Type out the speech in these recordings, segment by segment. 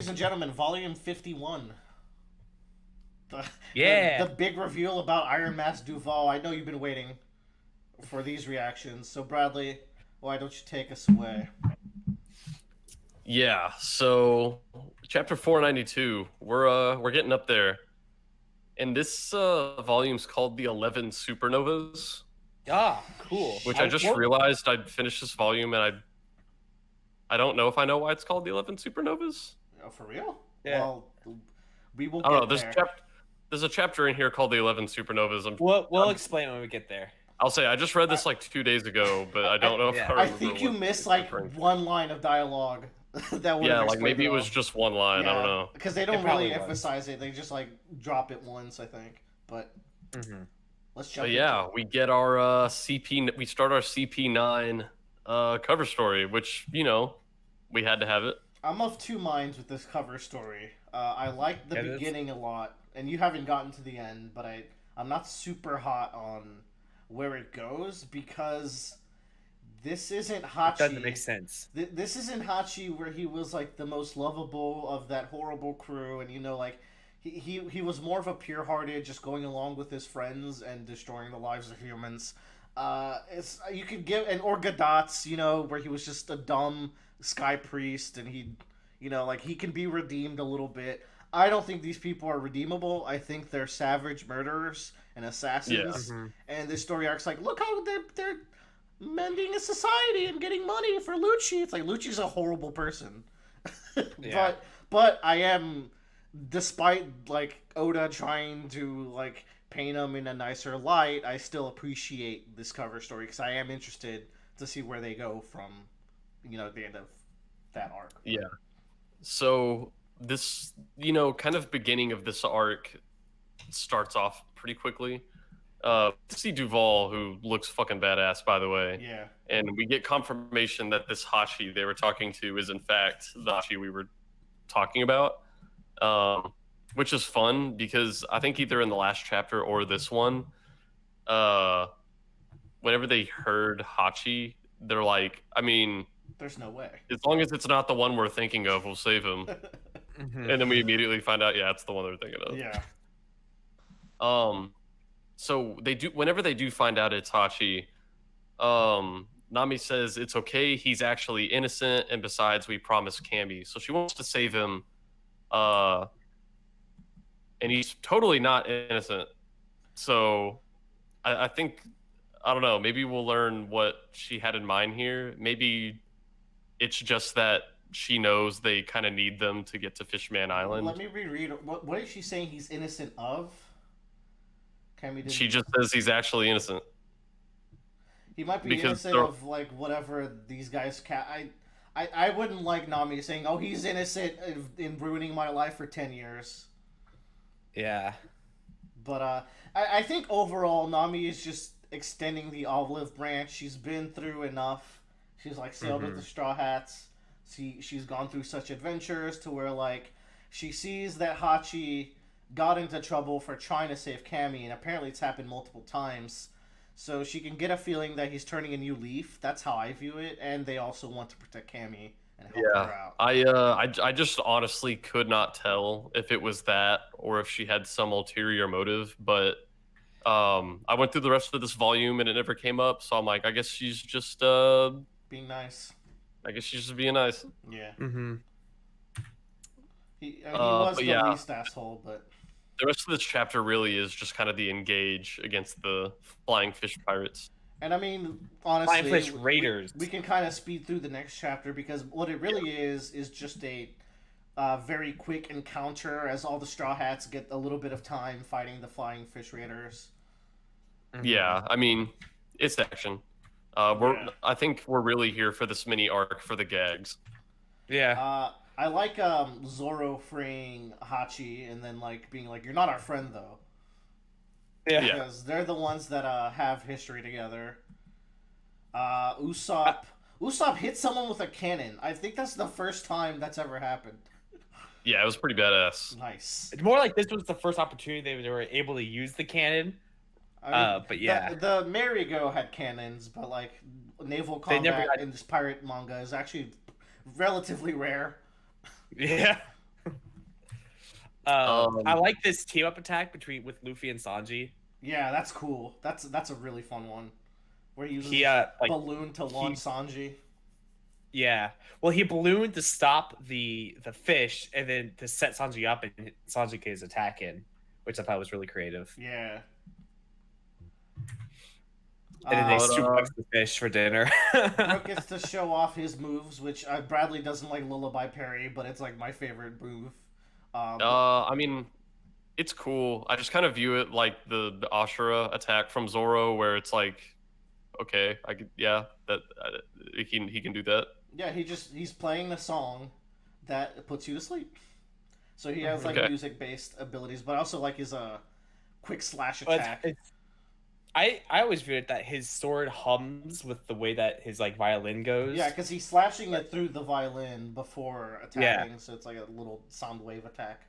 Ladies and gentlemen, volume 51. The, Yeah. the big reveal about Iron Mask Duval. I know you've been waiting for these reactions. So, Bradley, why don't you take us away? Yeah, so chapter 492, we're getting up there. And this volume's called The 11 Supernovas, Ah, cool. which I just What- realized I'd finished this volume and I don't know if I know why it's called The 11 Supernovas. Oh, for real? Yeah. Well, we will I don't know. get there. There's a chapter in here called The 11 Supernovas. We'll explain when we get there. I'll say I just read this like 2 days ago, but I don't know if Yeah. I I remember think you what missed it's like referring to. one line of dialogue that would Yeah, have like explained maybe it all. was just one line. I don't know. Because they don't probably really was. emphasize it. They just like drop it once, I think. But Mm-hmm. let's jump But into yeah, it. we get our CP. We start our CP9 cover story, which we had to have it. I'm of two minds with this cover story. I like the Yeah, that's- beginning a lot, and you haven't gotten to the end, but I'm not super hot on where it goes because this isn't Hachi. Doesn't make sense. This isn't Hachi where he was like the most lovable of that horrible crew, and like he was more of a pure-hearted, just going along with his friends and destroying the lives of humans. It's you could give an or Gadatz, where he was just a dumb sky priest, and like he can be redeemed a little bit. I don't think these people are redeemable. I think they're savage murderers and assassins. Yeah. Mhm. And this story arc's like, look how they're mending a society and getting money for Lucci. It's like Lucci's a horrible person. Yeah. But I am, despite like Oda trying to like paint him in a nicer light, I still appreciate this cover story because I am interested to see where they go from the end of that arc. Yeah. So this, kind of beginning of this arc starts off pretty quickly. See Duval, who looks fucking badass, by the way. Yeah. And we get confirmation that this Hachi they were talking to is in fact the Hachi we were talking about, which is fun because I think either in the last chapter or this one, whenever they heard Hachi, they're like, I mean, There's no way. as long as it's not the one we're thinking of, we'll save him. Mhm. And then we immediately find out, yeah, it's the one they're thinking of. Yeah. So they do whenever they do find out it's Hachi, Nami says it's okay, he's actually innocent, and besides, we promised Cammy. So she wants to save him, and he's totally not innocent. So I think I don't know, maybe we'll learn what she had in mind here. Maybe it's just that she knows they kind of need them to get to Fishman Island. Let me reread. What is she saying he's innocent of? She just says he's actually innocent. He might be because innocent they're- of like whatever these guys I wouldn't like Nami saying, "Oh, he's innocent in ruining my life for 10 years." Yeah. But I think overall Nami is just extending the olive branch. She's been through enough. She's like sailed with the Straw Hats. She's gone through such adventures to where like she sees that Hachi got into trouble for trying to save Cammy, and apparently it's happened multiple times. So she can get a feeling that he's turning a new leaf. That's how I view it, and they also want to protect Cammy and help her out. I just honestly could not tell if it was that or if she had some ulterior motive, but I went through the rest of this volume and it never came up, so I'm like, I guess she's just Being nice. I guess she's just being nice. Yeah. Mm-hmm. He was but the yeah. least asshole, but The rest of this chapter really is just kind of the engage against the flying fish pirates. and I mean honestly, Flying Fish Raiders. we can kind of speed through the next chapter because what it really is just a very quick encounter as all the Straw Hats get a little bit of time fighting the Flying Fish Raiders. Yeah, I mean, it's action. Yeah. I think we're really here for this mini arc for the gags. Yeah. I like Zoro freeing Hachi and then like being like, "You're not our friend though," Yeah. Yeah. because they're the ones that have history together. Usopp hit someone with a cannon. I think that's the first time that's ever happened. Yeah, it was pretty badass. Nice. It's more like this was the first opportunity they were able to use the cannon. But yeah. the Marigo had cannons, but like naval They never combat got- in this pirate manga is actually relatively rare. Yeah. I like this team up attack with Luffy and Sanji. Yeah, that's cool. That's a really fun one. Where he uses He balloon to launch Sanji. Yeah. Well, he ballooned to stop the fish and then to set Sanji up and Sanji get his attack in, which I thought was really creative. Yeah. And then they suplex the fish for dinner. Brook gets to show off his moves, which Bradley doesn't like Lullaby Parry, but it's like my favorite move. I mean, it's cool. I just kind of view it like the Ashura attack from Zoro, where it's like, okay, that he can do that. Yeah, he's playing the song that puts you to sleep. So he has like music-based abilities, but also like his quick slash attack. I always viewed it that his sword hums with the way that his like violin goes. Yeah, because he's slashing it through the violin before attacking, so it's like a little sound wave attack.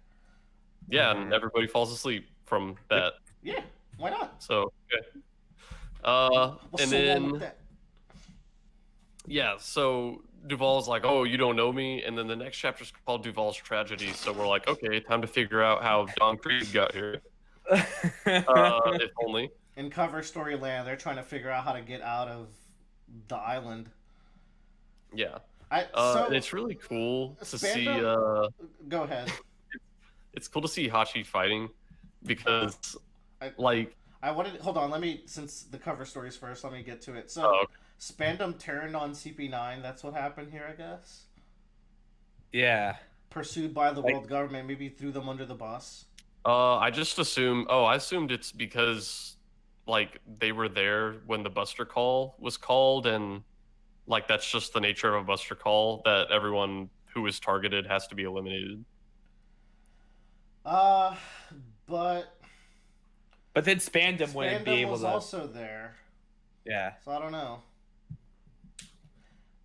Yeah, and everybody falls asleep from that. Yeah, why not? So, and then so Duval's like, "Oh, you don't know me," and then the next chapter's called Duval's Tragedy. So we're like, "Okay, time to figure out how Don Krieg got here." If only. In cover Storyland, they're trying to figure out how to get out of the island. Yeah. So it's really cool to see. Go ahead. It's cool to see Hachi fighting because, hold on. Since the cover story's first, let me get to it. So, Spandam turned on CP9. That's what happened here, I guess. Yeah. Pursued by the world government, maybe threw them under the bus. I just assumed. Oh, I assumed it's because, they were there when the Buster Call was called, and that's just the nature of a Buster Call, that everyone who is targeted has to be eliminated. But then Spandam wouldn't be able was to. Also there. Yeah. So I don't know.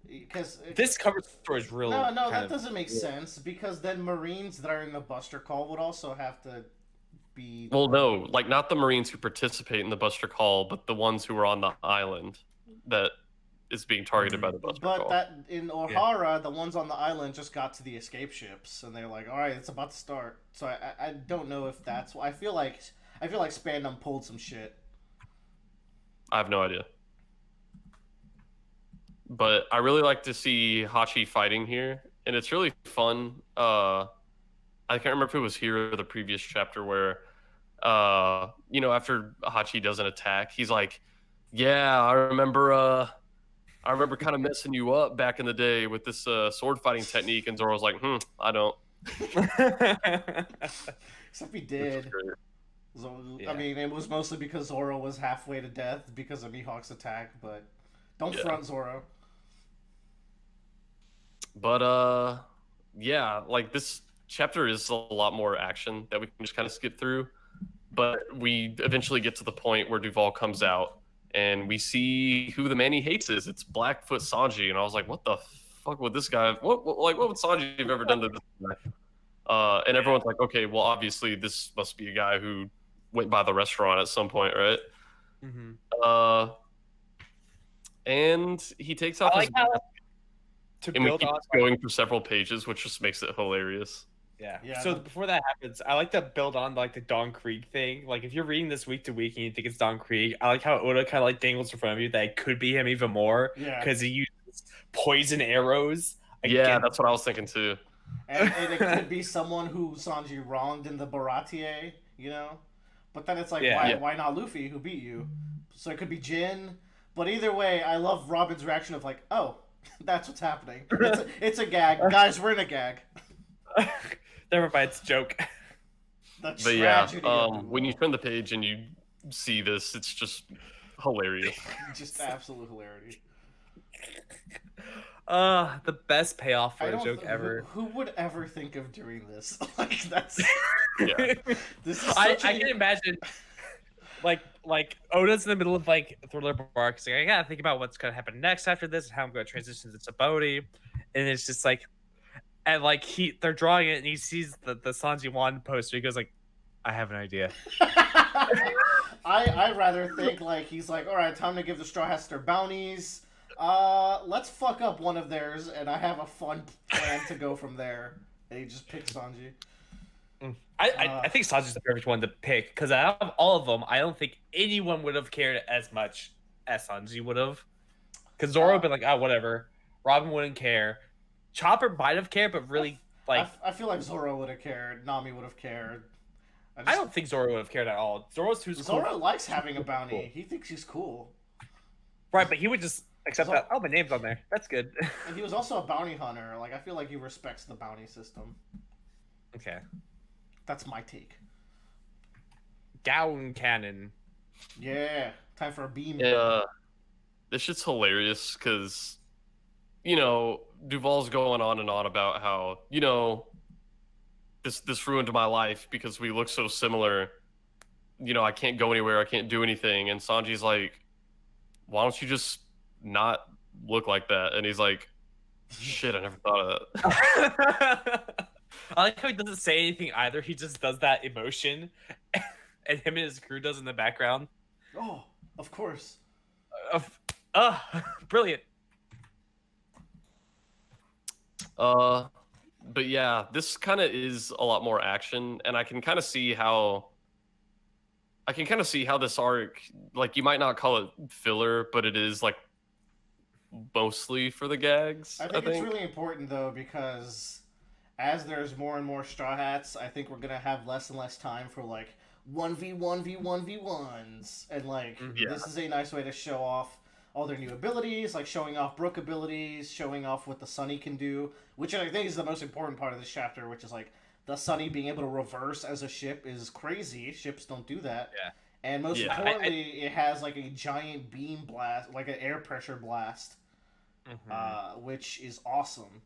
Because this cover story is really no, that doesn't make sense, because then Marines that are in the Buster Call would also have to be. Well, no, not the Marines who participate in the Buster Call, but the ones who are on the island that is being targeted by the Buster Call. But that in Ohara, the ones on the island just got to the escape ships, and they're like, "All right, it's about to start." So I don't know if that's. I feel like Spandam pulled some shit. I have no idea. But I really like to see Hachi fighting here, and it's really fun. I can't remember if it was here or the previous chapter where, after Hachi does an attack, he's like, "Yeah, I remember kind of messing you up back in the day with this sword fighting technique," and Zoro's like, I don't. Except he did. Yeah. I mean, it was mostly because Zoro was halfway to death because of Mihawk's attack, but don't front Zoro. But this chapter is a lot more action that we can just kind of skip through. But we eventually get to the point where Duval comes out, and we see who the man he hates is. It's Blackfoot Sanji, and I was like, "What the fuck would this guy? What would Sanji have ever done to this guy?" And everyone's like, "Okay, well, obviously this must be a guy who went by the restaurant at some point, right?" Mm-hmm. And he takes off his mask, and we keep going for several pages, which just makes it hilarious. Yeah. So before that happens, I like to build on the Don Krieg thing. If you're reading this week to week and you think it's Don Krieg, I like how Oda kind of dangles in front of you that it could be him even more. Yeah. Because he uses poison arrows. Yeah, that's what I was thinking too. And it could be someone who Sanji wronged in the Baratie, But then it's like, why not Luffy, who beat you? So it could be Jin. But either way, I love Robin's reaction of oh, that's what's happening. It's a gag. Guys, we're in a gag. Never mind, it's a joke. But when you turn the page and you see this, it's just hilarious. Just absolute hilarity. The best payoff for a joke ever. Who would ever think of doing this? That's. Yeah. This is I can imagine. Oda's in the middle of Thriller Bark. He's like, I gotta think about what's gonna happen next after this and how I'm gonna transition to Sanbaody. And it's just they're drawing it and he sees the Sanji Wand poster. He goes I have an idea. I rather think he's all right, time to give the Straw Hats their bounties. Let's fuck up one of theirs and I have a fun plan to go from there. And he just picks Sanji. I think Sanji's the perfect one to pick because out of all of them, I don't think anyone would have cared as much as Sanji would have. Because Zoro would have been like, oh, whatever. Robin wouldn't care. Chopper might have cared, but really, like, I feel like Zoro would have cared. Nami would have cared. I don't think Zoro would have cared at all. Zoro's too Zoro cool. likes having a bounty. Cool. He thinks he's cool. Right, but he would just accept that. Oh, my name's on there. That's good. And he was also a bounty hunter. Like, I feel like he respects the bounty system. Okay. That's my take. Gown cannon. Yeah. Time for a beam. Yeah. This shit's hilarious because, you know, Duvall's going on and on about how, you know, this ruined my life because we look so similar. You know, I can't go anywhere. I can't do anything. And Sanji's like, why don't you just not look like that? And he's like, shit, I never thought of that. I like how he doesn't say anything either. He just does that emotion. And him and his crew does in the background. Oh, of course. Brilliant. But yeah, this kind of is a lot more action, and I can kind of see how this arc, like, you might not call it filler, but it is like mostly for the gags. I think it's really important though, because as there's more and more Straw Hats, I think we're gonna have less and less time for like 1v1v1v1s, and like this is a nice way to show off all their new abilities, like showing off Brook abilities, showing off what the Sunny can do, which I think is the most important part of this chapter, which is like the Sunny being able to reverse as a ship is crazy. Ships don't do that. Yeah. And most importantly, it has like a giant beam blast, like an air pressure blast, which is awesome.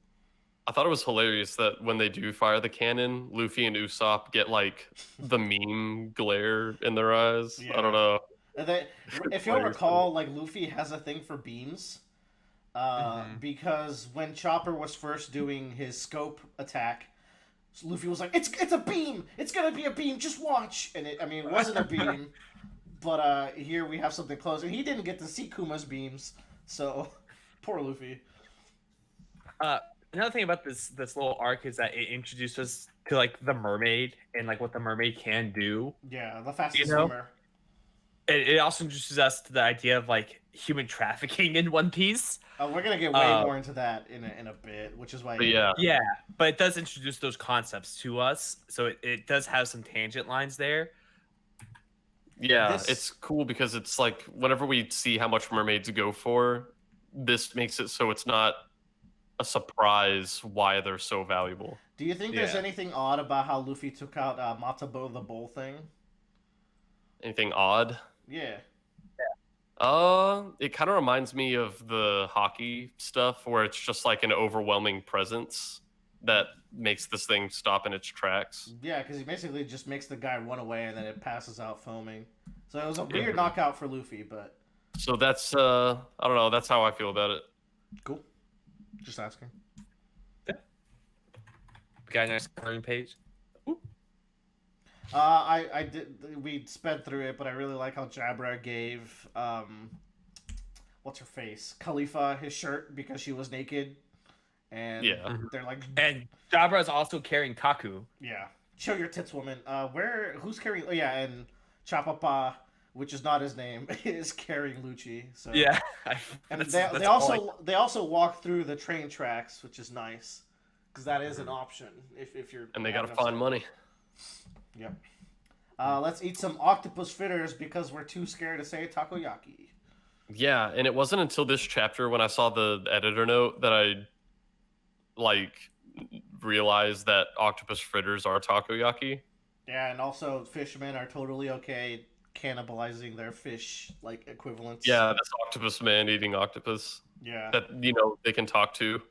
I thought it was hilarious that when they do fire the cannon, Luffy and Usopp get like the meme glare in their eyes. Yeah. I don't know. If you'll recall, like Luffy has a thing for beams, because when Chopper was first doing his scope attack, Luffy was like, "It's a beam! It's gonna be a beam! Just watch!" And it wasn't a beam, but here we have something close, and he didn't get to see Kuma's beams, so poor Luffy. Another thing about this little arc is that it introduces us to like the mermaid and like what the mermaid can do. Yeah, the fastest swimmer. It also introduces us to the idea of like human trafficking in One Piece. We're gonna get way more into that in a bit, which is why. Yeah, but it does introduce those concepts to us, so it does have some tangent lines there. Yeah, it's cool because it's like whenever we see how much mermaids go for, this makes it so it's not a surprise why they're so valuable. Do you think there's anything odd about how Luffy took out Matabo the bull thing? Anything odd? Yeah. It kind of reminds me of the hockey stuff where it's just like an overwhelming presence that makes this thing stop in its tracks. Yeah, because he basically just makes the guy run away and then it passes out foaming. So it was a weird knockout for Luffy, but... So that's, I don't know, that's how I feel about it. Cool. Just asking. Yeah. Got a nice coloring page. I did. We sped through it, but I really like how Jabra gave what's her face, Khalifa, his shirt because she was naked, and they're like, and Jabra is also carrying Kaku. Yeah, show your tits, woman. Who's carrying? Oh yeah, and Chapapa, which is not his name, is carrying Lucci. So yeah, and they also walk through the train tracks, which is nice because that is an option if you're. And they gotta find money. Yep. Let's eat some octopus fritters because we're too scared to say takoyaki. Yeah, and it wasn't until this chapter when I saw the editor note that I realized that octopus fritters are takoyaki. Yeah, and also fishermen are totally okay cannibalizing their fish equivalents. Yeah, this octopus man eating octopus. Yeah. That they can talk to.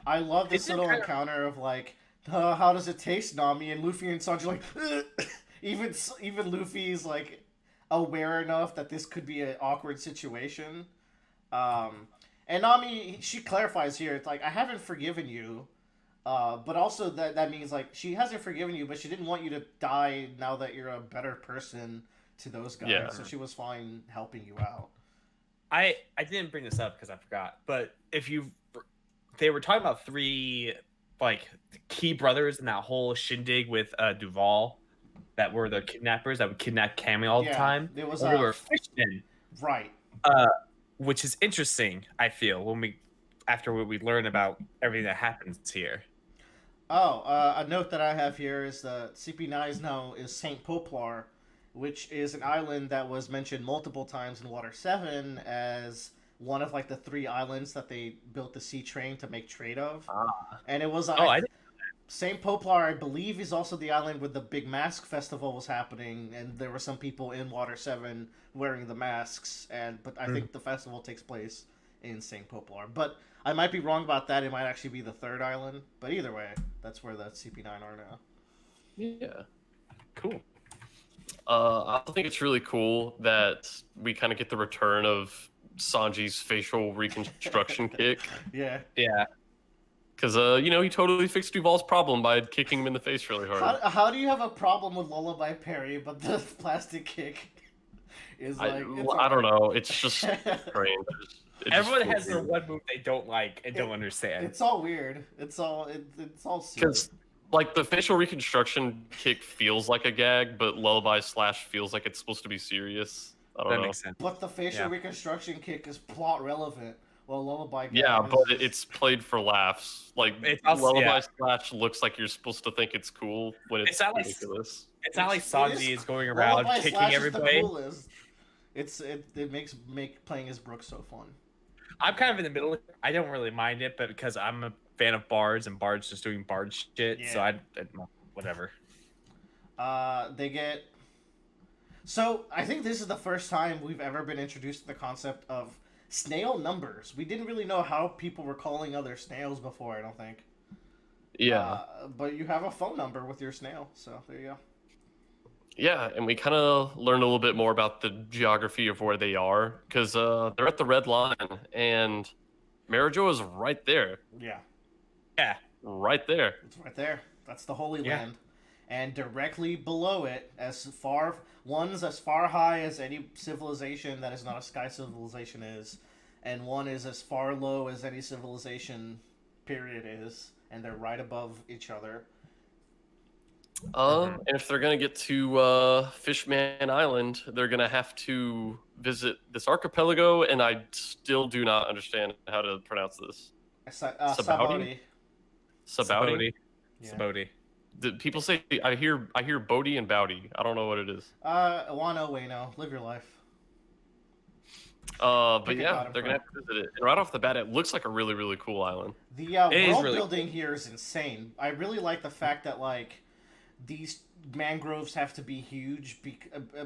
I love this little encounter of how does it taste, Nami? And Luffy and Sanji like, even Luffy's like aware enough that this could be an awkward situation. And Nami, she clarifies here, it's like, I haven't forgiven you, but also that means like she hasn't forgiven you, but she didn't want you to die now that you're a better person to those guys. Yeah. So she was fine helping you out. I didn't bring this up because I forgot, but they were talking about 3 like key brothers in that whole shindig with Duval, that were the kidnappers that would kidnap Cammy all the Yeah, time. there was And they were fishmen, right. which is interesting. I feel after what we learn about everything that happens here. Oh, a note that I have here is that CP9 now is Saint Poplar, which is an island that was mentioned multiple times in Water 7 as one of like the 3 islands that they built the sea train to make trade of. And it was Saint Poplar, I believe, is also the island where the big mask festival was happening, and there were some people in Water 7 wearing the masks. But I think the festival takes place in Saint Poplar. But I might be wrong about that. It might actually be the 3rd island. But either way, that's where the CP9 are now. Yeah. Cool. I think it's really cool that we kind of get the return of Sanji's facial reconstruction kick. Yeah. Yeah. Because, he totally fixed Duval's problem by kicking him in the face really hard. How do you have a problem with Lullaby Perry, but the plastic kick is like... I don't know. It's just strange. Everyone has their one move they don't like and don't understand. It's all weird. It's all silly. Because, like, the facial reconstruction kick feels like a gag, but Lullaby Slash feels like it's supposed to be serious. I don't know. That makes sense. But the facial reconstruction kick is plot relevant. Well, Lullaby gag but it's played for laughs. Like, Lullaby Slash looks like you're supposed to think it's cool when it's ridiculous. It's not like Sanji is going around kicking everybody. It makes playing as Brook so fun. I'm kind of in the middle. I don't really mind it, but because I'm a fan of bards and bards just doing bard shit, so I whatever. So I think this is the first time we've ever been introduced to the concept of snail numbers. We didn't really know how people were calling other snails before, I don't think. Yeah. But you have a phone number with your snail, so there you go. Yeah, and we kind of learned a little bit more about the geography of where they are, because they're at the Red Line, and Marijo is right there. Yeah. Yeah. Right there. It's right there. That's the Holy Land. And directly below it, one's as far high as any civilization that is not a sky civilization is, and one is as far low as any civilization, period, is, and they're right above each other. And if they're gonna get to Fishman Island, they're gonna have to visit this archipelago, and I still do not understand how to pronounce this. Sanbaody. Sanbaody. Yeah. Sanbaody. People say I hear Bodhi and Bowdy. I don't know what it is. Wano Wano. Live your life. But yeah, they're gonna have to visit it. And right off the bat, it looks like a really, really cool island. The world building here is insane. I really like the fact that like these mangroves have to be huge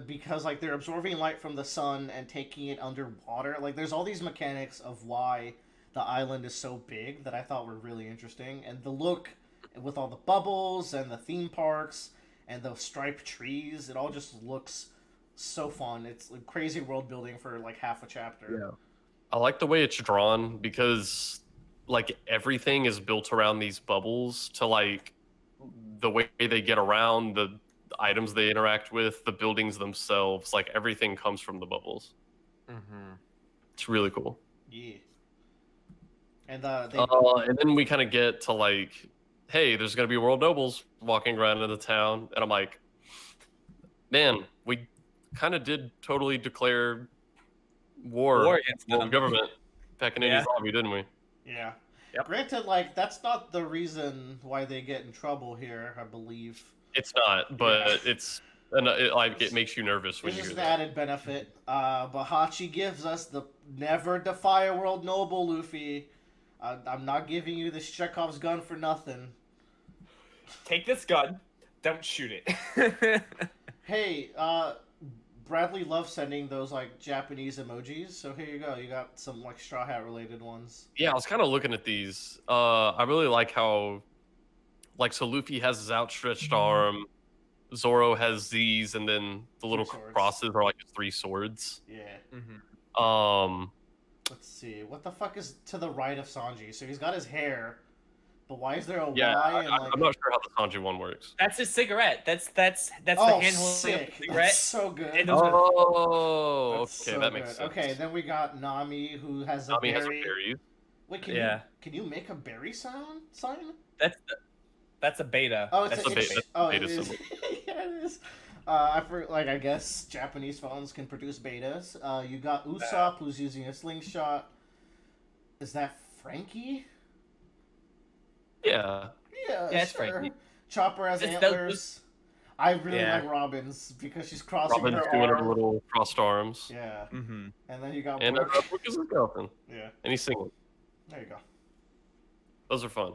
because like they're absorbing light from the sun and taking it underwater. Like there's all these mechanics of why the island is so big that I thought were really interesting, and the look with all the bubbles and the theme parks and those striped trees, it all just looks so fun. It's like crazy world building for like half a chapter. Yeah, I like the way it's drawn because like everything is built around these bubbles to like the way they get around, the items they interact with, the buildings themselves, like everything comes from the bubbles. It's really cool. Yeah. And and then we kind of get to like, hey, there's gonna be world nobles walking around in the town, and I'm like, man, we kind of did totally declare war against the government back in Indies Lobby, didn't we? Yeah. Yep. Granted, like, that's not the reason why they get in trouble here, I believe. It's not, but it makes you nervous when you hear that. This is an added benefit. But Hachi gives us the never defy a world noble, Luffy. I'm not giving you this Chekhov's gun for nothing. Take this gun. Don't shoot it. Hey, Bradley loves sending those like Japanese emojis, so here you go. You got some like Straw Hat related ones. Yeah, I was kind of looking at these. I really like how, like, so Luffy has his outstretched arm, Zoro has these, and then the little crosses are like 3 swords. Yeah. Let's see. What the fuck is to the right of Sanji? So he's got his hair, but why is there a Y? And, like, I'm not sure how the Sanji one works. That's his cigarette. That's the handle sick. cigarette. That's so good. Okay, that makes sense. Okay, then we got Nami, who has a berry. Has a berry. Wait, can you make a berry sign? That's a beta. Oh, That's a just beta. oh, Beta it is. symbol. Yeah, it is. I guess Japanese phones can produce betas. You got Usopp, who's using a slingshot. Is that Frankie? Yeah. Yeah, Yeah, it's sure. Frankie. Chopper has It's antlers. I really Yeah. like Robin's because she's crossing Robin's her doing her arm. little crossed arms. Yeah, Mm-hmm. and then you got And Brook. Brook is a skeleton. Yeah, And he's singing. there you go. Those are fun.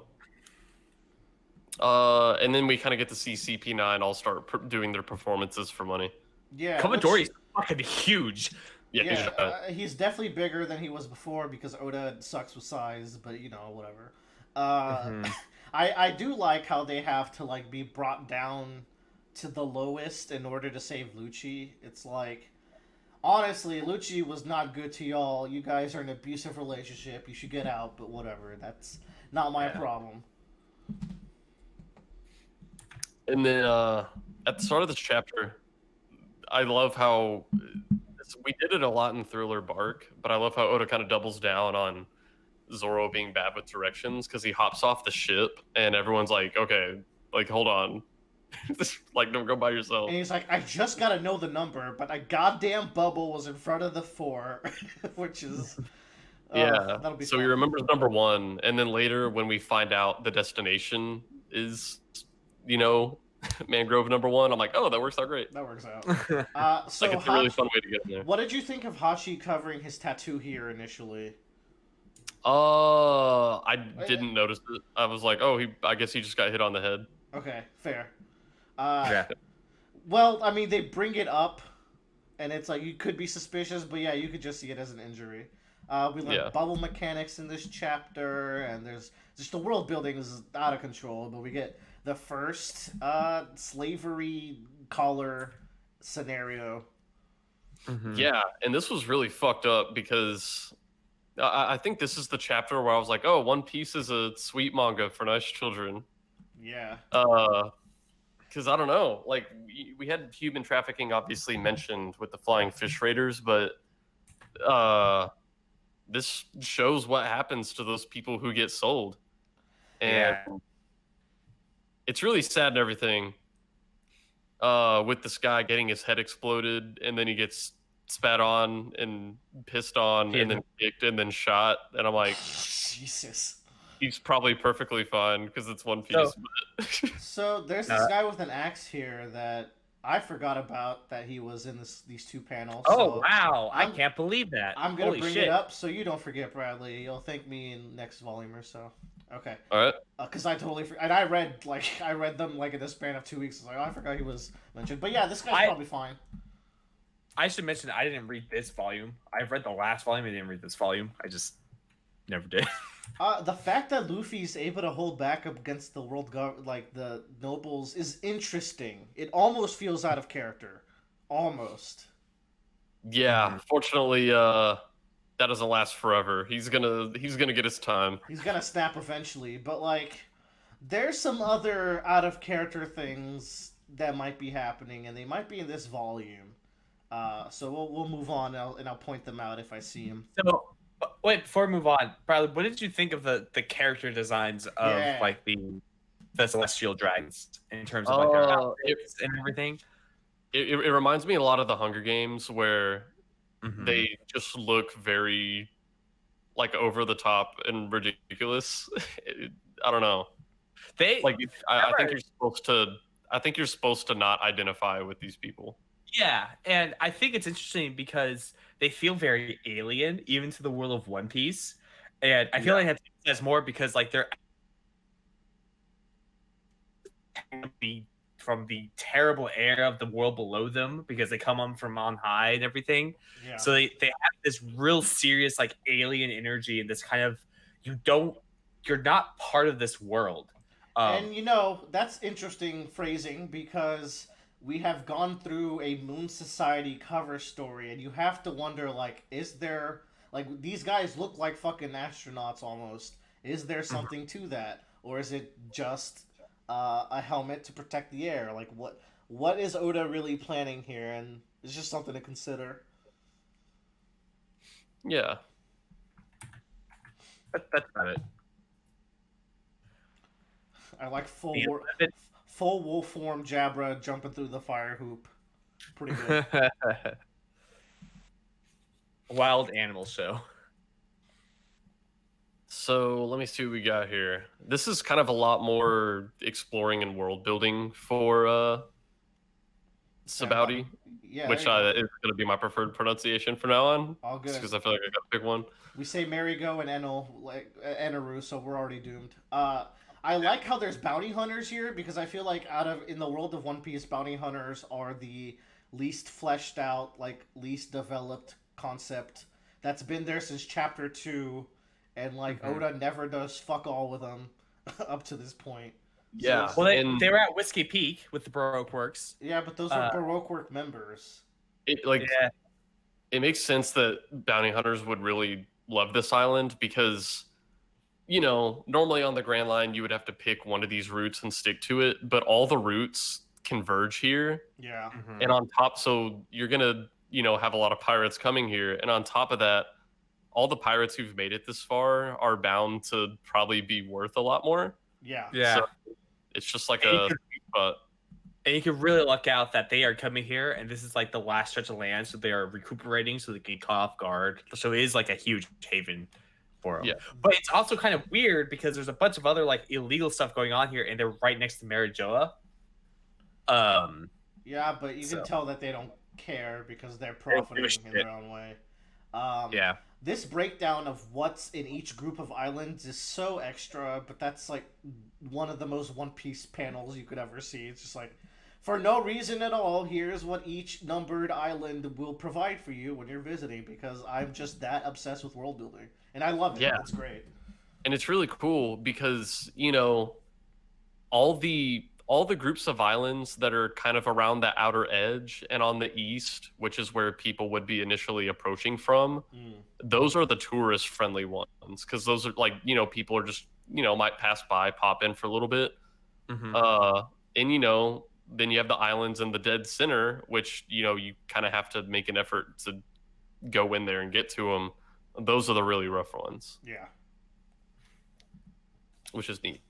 And then we kind of get to see CP9 all start doing their performances for money. Yeah, Commodori's fucking huge. Yeah, he's yeah, giant. he's definitely bigger than he was before because Oda sucks with size, but you know, whatever. Mhm. I do like how they have to like be brought down to the lowest in order to save Lucci. It's like, honestly, Lucci was not good to y'all. You guys are in an abusive relationship. You should get out, but whatever. That's not my Yeah. problem. And then at the start of this chapter, I love how we did it a lot in Thriller Bark, but I love how Oda kind of doubles down on Zoro being bad with directions because he hops off the ship and everyone's like, okay, like hold on, like don't go by yourself. And he's like, I just gotta know the number, but a goddamn bubble was in front of the 4, which is Yeah. that'll be So fun. he remembers number 1, and then later when we find out the destination is, Mangrove number 1, I'm like, oh, that works out great. That works out. Like So it's a really fun way to get in there. what did you think of Hachi covering his tattoo here initially? I didn't notice it. I was like, oh, I guess he just got hit on the head. Okay, fair. Yeah. Well, I mean, they bring it up, and it's like you could be suspicious, but yeah, you could just see it as an injury. We learn Yeah. bubble mechanics in this chapter, and there's just the world building is out of control. But we get the first slavery collar scenario. Mhm. Yeah, and this was really fucked up because I think this is the chapter where I was like, oh, One Piece is a sweet manga for nice children. Yeah. Because I don't know, like we had human trafficking obviously mentioned with the flying fish raiders, but this shows what happens to those people who get sold, and it's really sad and everything. With this guy getting his head exploded, and then he gets spat on and pissed on, and then kicked and then shot, and I'm like, Jesus. he's probably perfectly fine because it's One Piece. So there's this guy with an axe here that I forgot about that he was in these 2 panels. Oh so wow! I I'm- can't believe that. I'm gonna Holy bring shit. it up so you don't forget, Bradley. You'll thank me in next volume or so. Okay. All right. Because I totally and I read them like in the span of 2 weeks. I was like, oh, I forgot he was mentioned. But yeah, this guy's probably fine. I should mention I didn't read this volume. I've read the last volume. I didn't read this volume. I just never did. The fact that Luffy's able to hold back against the the nobles is interesting. It almost feels out of character, almost. Yeah, fortunately, that doesn't last forever. He's gonna get his time. He's gonna snap eventually, but like, there's some other out of character things that might be happening, and they might be in this volume. So we'll move on, and I'll point them out if I see them. So wait, before we move on, Bradley, what did you think of the character designs of like the celestial dragons in terms of like their outfits and everything? It reminds me a lot of the Hunger Games where they just look very like over the top and ridiculous. I don't know. I think you're supposed to. I think you're supposed to not identify with these people. Yeah, and I think it's interesting because they feel very alien, even to the world of One Piece, and I feel like that says more because like they're from the terrible air of the world below them because they come on from on high and everything. Yeah. So they have this real serious like alien energy and this kind of you're not part of this world. And that's interesting phrasing because we have gone through a Moon Society cover story, and you have to wonder, like, is there, like, these guys look like fucking astronauts almost. Is there something to that? Or is it just a helmet to protect the air? Like, what is Oda really planning here? And it's just something to consider. Yeah. That's about it. I like The full wolf form Jabra jumping through the fire hoop. Pretty good. Wild animal show. So let me see what we got here. This is kind of a lot more exploring and world building for Sanbaody, Yeah, which there you go. is going to be my preferred pronunciation from now on. All good. Because I feel like I got to pick one. We say Marigo and Enel, like Enaru, so we're already doomed. I like how there's bounty hunters here because I feel like in the world of One Piece, bounty hunters are the least fleshed out, like least developed concept that's been there since chapter 2, and like Oda never does fuck all with them up to this point. Yeah. So Well, they were at Whiskey Peak with the Baroque Works. yeah, but those are Baroque Work members. It makes sense that bounty hunters would really love this island because, you know, normally on the Grand Line you would have to pick one of these routes and stick to it, but all the routes converge here. Yeah. And on top, so you're gonna, you know, have a lot of pirates coming here, and on top of that, all the pirates who've made it this far are bound to probably be worth a lot more. Yeah. Yeah. So it's just like a but And you can really luck out that they are coming here, and this is like the last stretch of land, so they are recuperating, so they can get caught off guard. So it is like a huge haven for them. Yeah. But it's also kind of weird because there's a bunch of other like illegal stuff going on here, and they're right next to Marijoa. Yeah, but you can tell that they don't care because they're profiting in their own way. Yeah. This breakdown of what's in each group of islands is so extra, but that's like one of the most One Piece panels you could ever see. It's just like, for no reason at all, here's what each numbered island will provide for you when you're visiting, because I'm just that obsessed with world building. And I love it. Yeah. It's great. and it's really cool because, you know, all the groups of islands that are kind of around the outer edge and on the east, which is where people would be initially approaching from, those are the tourist friendly ones, because those are like, you know, people are just, you know, might pass by, pop in for a little bit. And, you know, then you have the islands in the dead center, which, you know, you kind of have to make an effort to go in there and get to them. Those are the really rough ones. Yeah. Which is neat.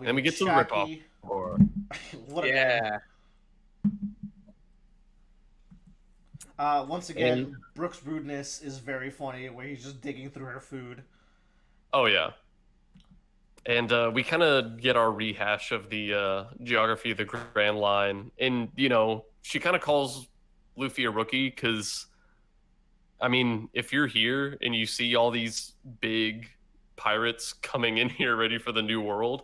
Then we get to the ripoff. Or what a man. Once again, Brooke's rudeness is very funny, where he's just digging through her food. Oh yeah. And we kind of get our rehash of the geography of the Grand Line, and you know, she kind of calls Luffy a rookie because, I mean, if you're here and you see all these big pirates coming in here ready for the new world,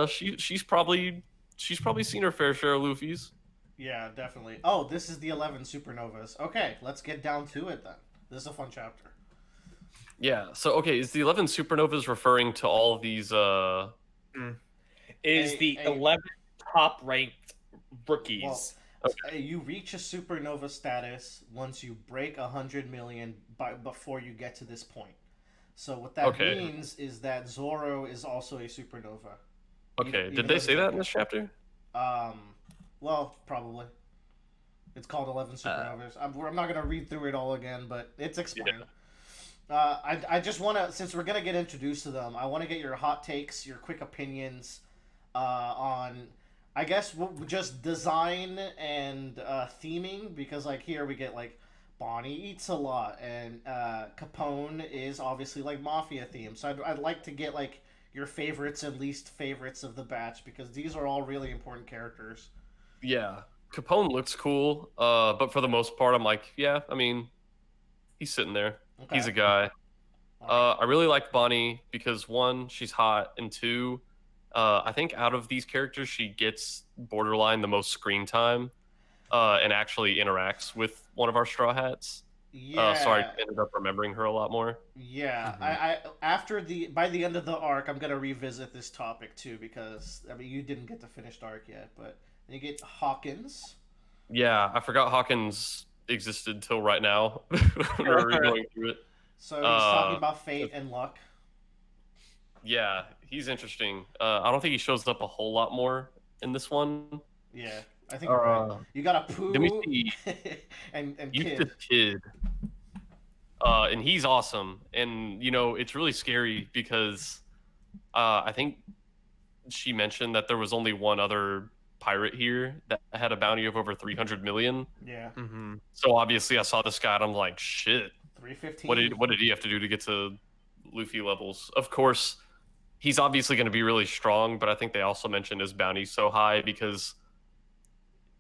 she's probably seen her fair share of Luffy's. Yeah, definitely. Oh, this is the 11 supernovas. Okay, let's get down to it then. This is a fun chapter. Yeah. So okay, is the 11 supernovas referring to all of these? Is the 11 top ranked rookies? Well, you reach a supernova status once you break 100 million before you get to this point. So what that means is that Zoro is also a supernova. Okay. Did they say that in this chapter? Well, probably. It's called 11 supernovas. I'm not gonna read through it all again, but it's explained. Yeah. I just want to, since we're going to get introduced to them, I want to get your hot takes, your quick opinions on, I guess, just design and theming, because, like, here we get, like, Bonnie eats a lot, and Capone is obviously, like, mafia themed. So I'd like to get, like, your favorites and least favorites of the batch, because these are all really important characters. Yeah. Capone looks cool, but for the most part, I'm like, yeah, I mean, he's sitting there. Okay. He's a guy. I really like Bonnie because, one, she's hot, and two, I think out of these characters, she gets borderline the most screen time and actually interacts with one of our Straw Hats. Yeah. So I ended up remembering her a lot more. Yeah. By the end of the arc, I'm going to revisit this topic, too, because, I mean, you didn't get the finished arc yet, but you get Hawkins. Yeah, I forgot Hawkins existed till right now. We're going through it. So he's talking about fate and luck. Yeah, he's interesting. I don't think he shows up a whole lot more in this one. Yeah, I think right. You got a Pooh let me see. and Kid. And he's awesome. And, you know, it's really scary because I think she mentioned that there was only one other pirate here that had a bounty of over 300 million. Yeah. Mm-hmm. So obviously I saw this guy and I'm like, shit, 315. what did he have to do to get to Luffy levels? Of course, he's obviously going to be really strong, but I think they also mentioned his bounty so high because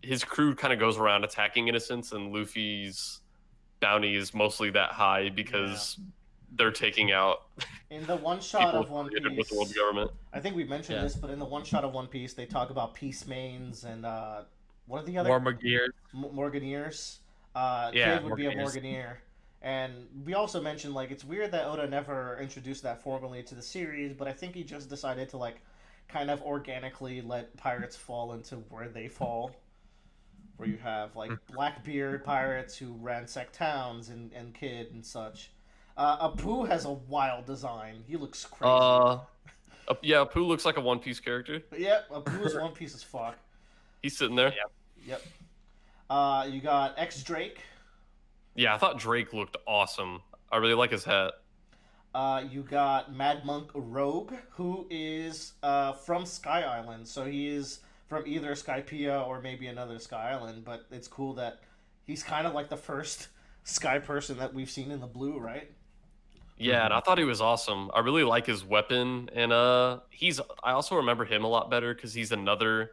his crew kind of goes around attacking innocents, and Luffy's bounty is mostly that high because they're taking out In the one shot people of One affiliated with the world Piece, government. I think we mentioned Yeah. this, but in the one shot of One Piece, they talk about peace mains and what are the other Warmer gear. Morganeers? Yeah, Cave would be a Morganeers. Morganeer. And we also mentioned like it's weird that Oda never introduced that formally to the series, but I think he just decided to like kind of organically let pirates fall into where they fall. Where you have like Blackbeard pirates who ransack towns and Kid and such. Apu has a wild design. He looks crazy. Yeah, Pooh looks like a One Piece character. Yep, Apu is One Piece as fuck. He's sitting there. Yeah. Yep. You got X Drake. Yeah, I thought Drake looked awesome. I really like his hat. You got Mad Monk Rogue, who is from Sky Island, so he is from either Skypiea or maybe another Sky Island. But it's cool that he's kind of like the first Sky person that we've seen in the blue, right? Yeah, and I thought he was awesome. I really like his weapon, and I also remember him a lot better because he's another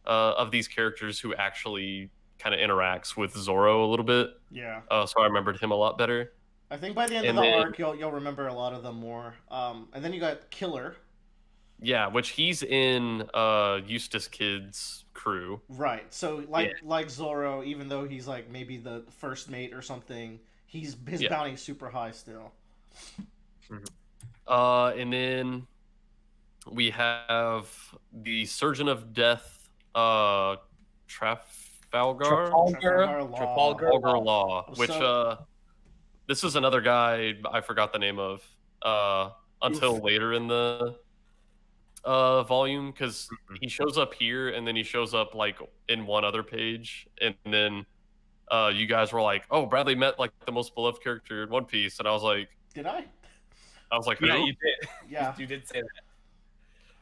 of these characters who actually kind of interacts with Zoro a little bit. Yeah. So I remembered him a lot better. I think by the end And of the then- arc, you'll remember a lot of them more. And then you got Killer. Yeah, which he's in Eustace Kid's crew. Right. So like Zoro, even though he's like maybe the first mate or something, his bounty's super high still. And then we have the Surgeon of Death, Trafalgar Trafalgar Law, which So- this is another guy I forgot the name of until later in the volume because he shows up here and then he shows up like in one other page and then you guys were like, oh, Bradley met like the most beloved character in One Piece, and I was like, Did I? who? Yeah, you did. Yeah. You did say that.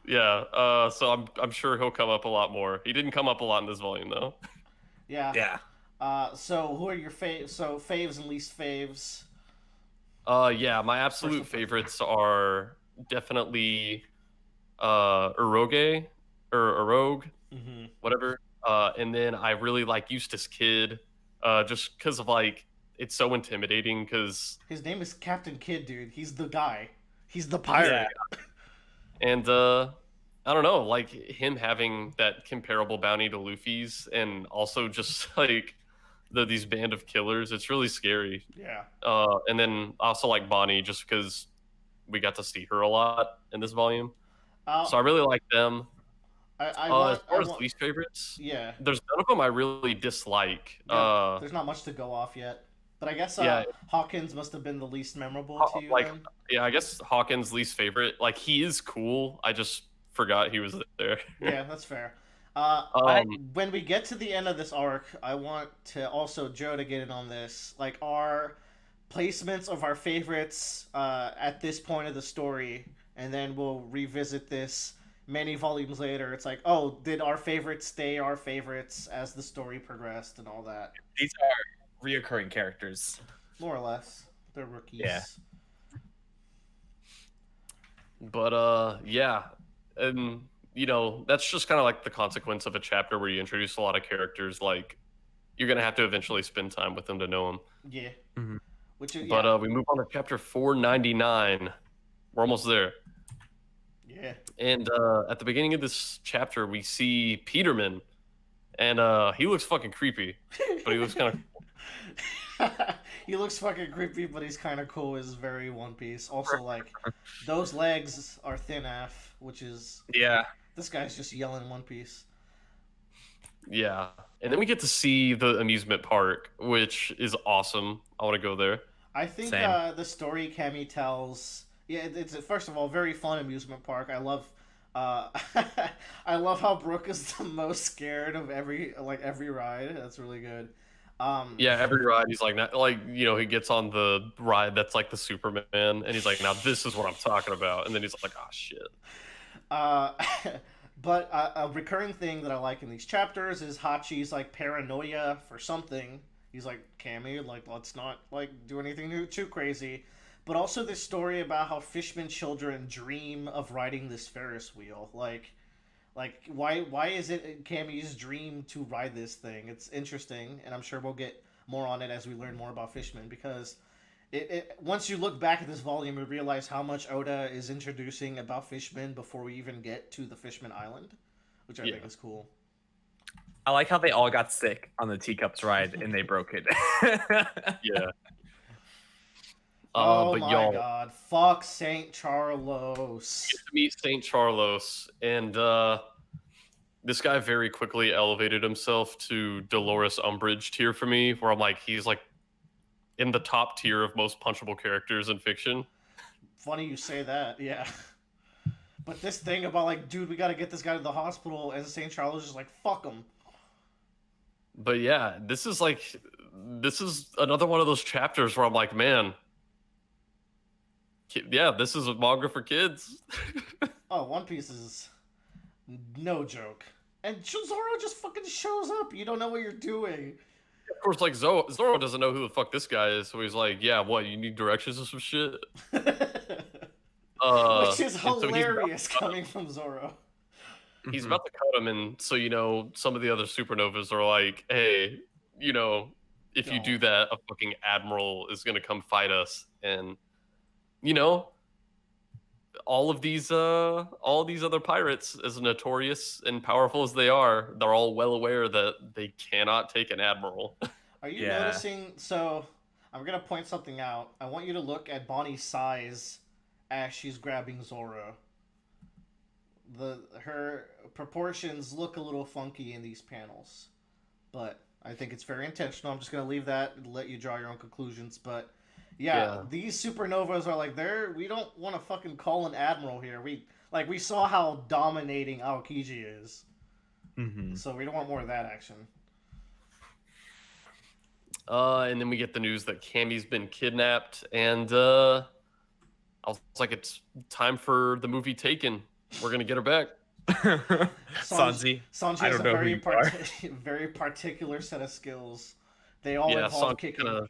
Yeah, so I'm sure he'll come up a lot more. He didn't come up a lot in this volume though. Yeah. Yeah. So who are your faves? So faves and least faves. Yeah, my absolute favorites are definitely Uroge or Uroge, whatever. And then I really like Eustace Kid, just because of like it's so intimidating. Because His name is Captain Kid, dude. He's the guy. He's the pirate. and I don't know, like him having that comparable bounty to Luffy's, and also just like these band of killers, it's really scary. Yeah. And then I also like Bonnie just because we got to see her a lot in this volume. So I really like them. As far as least favorites, Yeah. there's none of them I really dislike. Yeah, there's not much to go off yet. But I guess Hawkins must have been the least memorable to you. like, then? yeah, I guess Hawkins' least favorite. Like, he is cool. I just forgot he was there. Yeah, that's fair. When we get to the end of this arc, I want to also Joe to get in on this. Like our placements of our favorites at this point of the story, and then we'll revisit this many volumes later. It's like, oh, did our favorites stay our favorites as the story progressed and all that? These are reoccurring characters. More or less, they're rookies. Yeah. But yeah, and you know that's just kind of like the consequence of a chapter where you introduce a lot of characters. Like you're gonna have to eventually spend time with them to know them. Yeah. Mhm. Which is, But we move on to chapter 499. We're almost there. yeah. And at the beginning of this chapter, we see Peterman, and he looks fucking creepy, but he looks kind of. He looks fucking creepy, but he's kind of cool. Is very One Piece. Also, like those legs are thin AF, which is Yeah. this guy's just yelling One Piece. Yeah, and then we get to see the amusement park, which is awesome. I want to go there. I think Same. the story Cammy tells. Yeah, it's first of all very fun amusement park. I love. I love how Brooke is the most scared of every ride. That's really good. Yeah, every ride he's like, not, like you know, he gets on the ride that's like the Superman, and he's like, now this is what I'm talking about, and then he's like, oh shit. Uh, but a recurring thing that I like in these chapters is Hachi's like paranoia for something. He's like, Cammy, like let's not like do anything too crazy. But also this story about how Fishman children dream of riding this Ferris wheel. Like why is it Cammy's dream to ride this thing? It's interesting, and I'm sure we'll get more on it as we learn more about Fishman because once you look back at this volume, you realize how much Oda is introducing about Fishman before we even get to the Fishman Island, which I think is cool. I like how they all got sick on the teacups ride and they broke it. Yeah. Oh but my y'all, god! Fuck Saint Charlos. get to meet Saint Charlos, and this guy very quickly elevated himself to Dolores Umbridge tier for me, where I'm like, he's like in the top tier of most punchable characters in fiction. Funny you say that, yeah. But this thing about like, dude, we gotta get this guy to the hospital, and Saint Charles is like, fuck him. But yeah, this is another one of those chapters where I'm like, man, yeah, this is a manga for kids. Oh, One Piece is no joke. And Zoro just fucking shows up. You don't know what you're doing. Of course, like Zoro doesn't know who the fuck this guy is, so he's like, yeah, what, you need directions or some shit? Which is hilarious coming from Zoro. He's about to cut him, and so, some of the other supernovas are like, hey, if you do that, a fucking admiral is going to come fight us. And, all of these other pirates, as notorious and powerful as they are, they're all well aware that they cannot take an admiral. Are you noticing? So, I'm going to point something out. I want you to look at Bonnie's size as she's grabbing Zoro. Her proportions look a little funky in these panels, but I think it's very intentional. I'm just gonna leave that and let you draw your own conclusions. But yeah. These supernovas are like we don't want to fucking call an admiral here. We saw how dominating Aokiji is, so we don't want more of that action. And then we get the news that Cammy's been kidnapped, and I was like, it's time for the movie Taken. We're gonna get her back. Sanji has a very particular set of skills. They all involve Sanji kicking.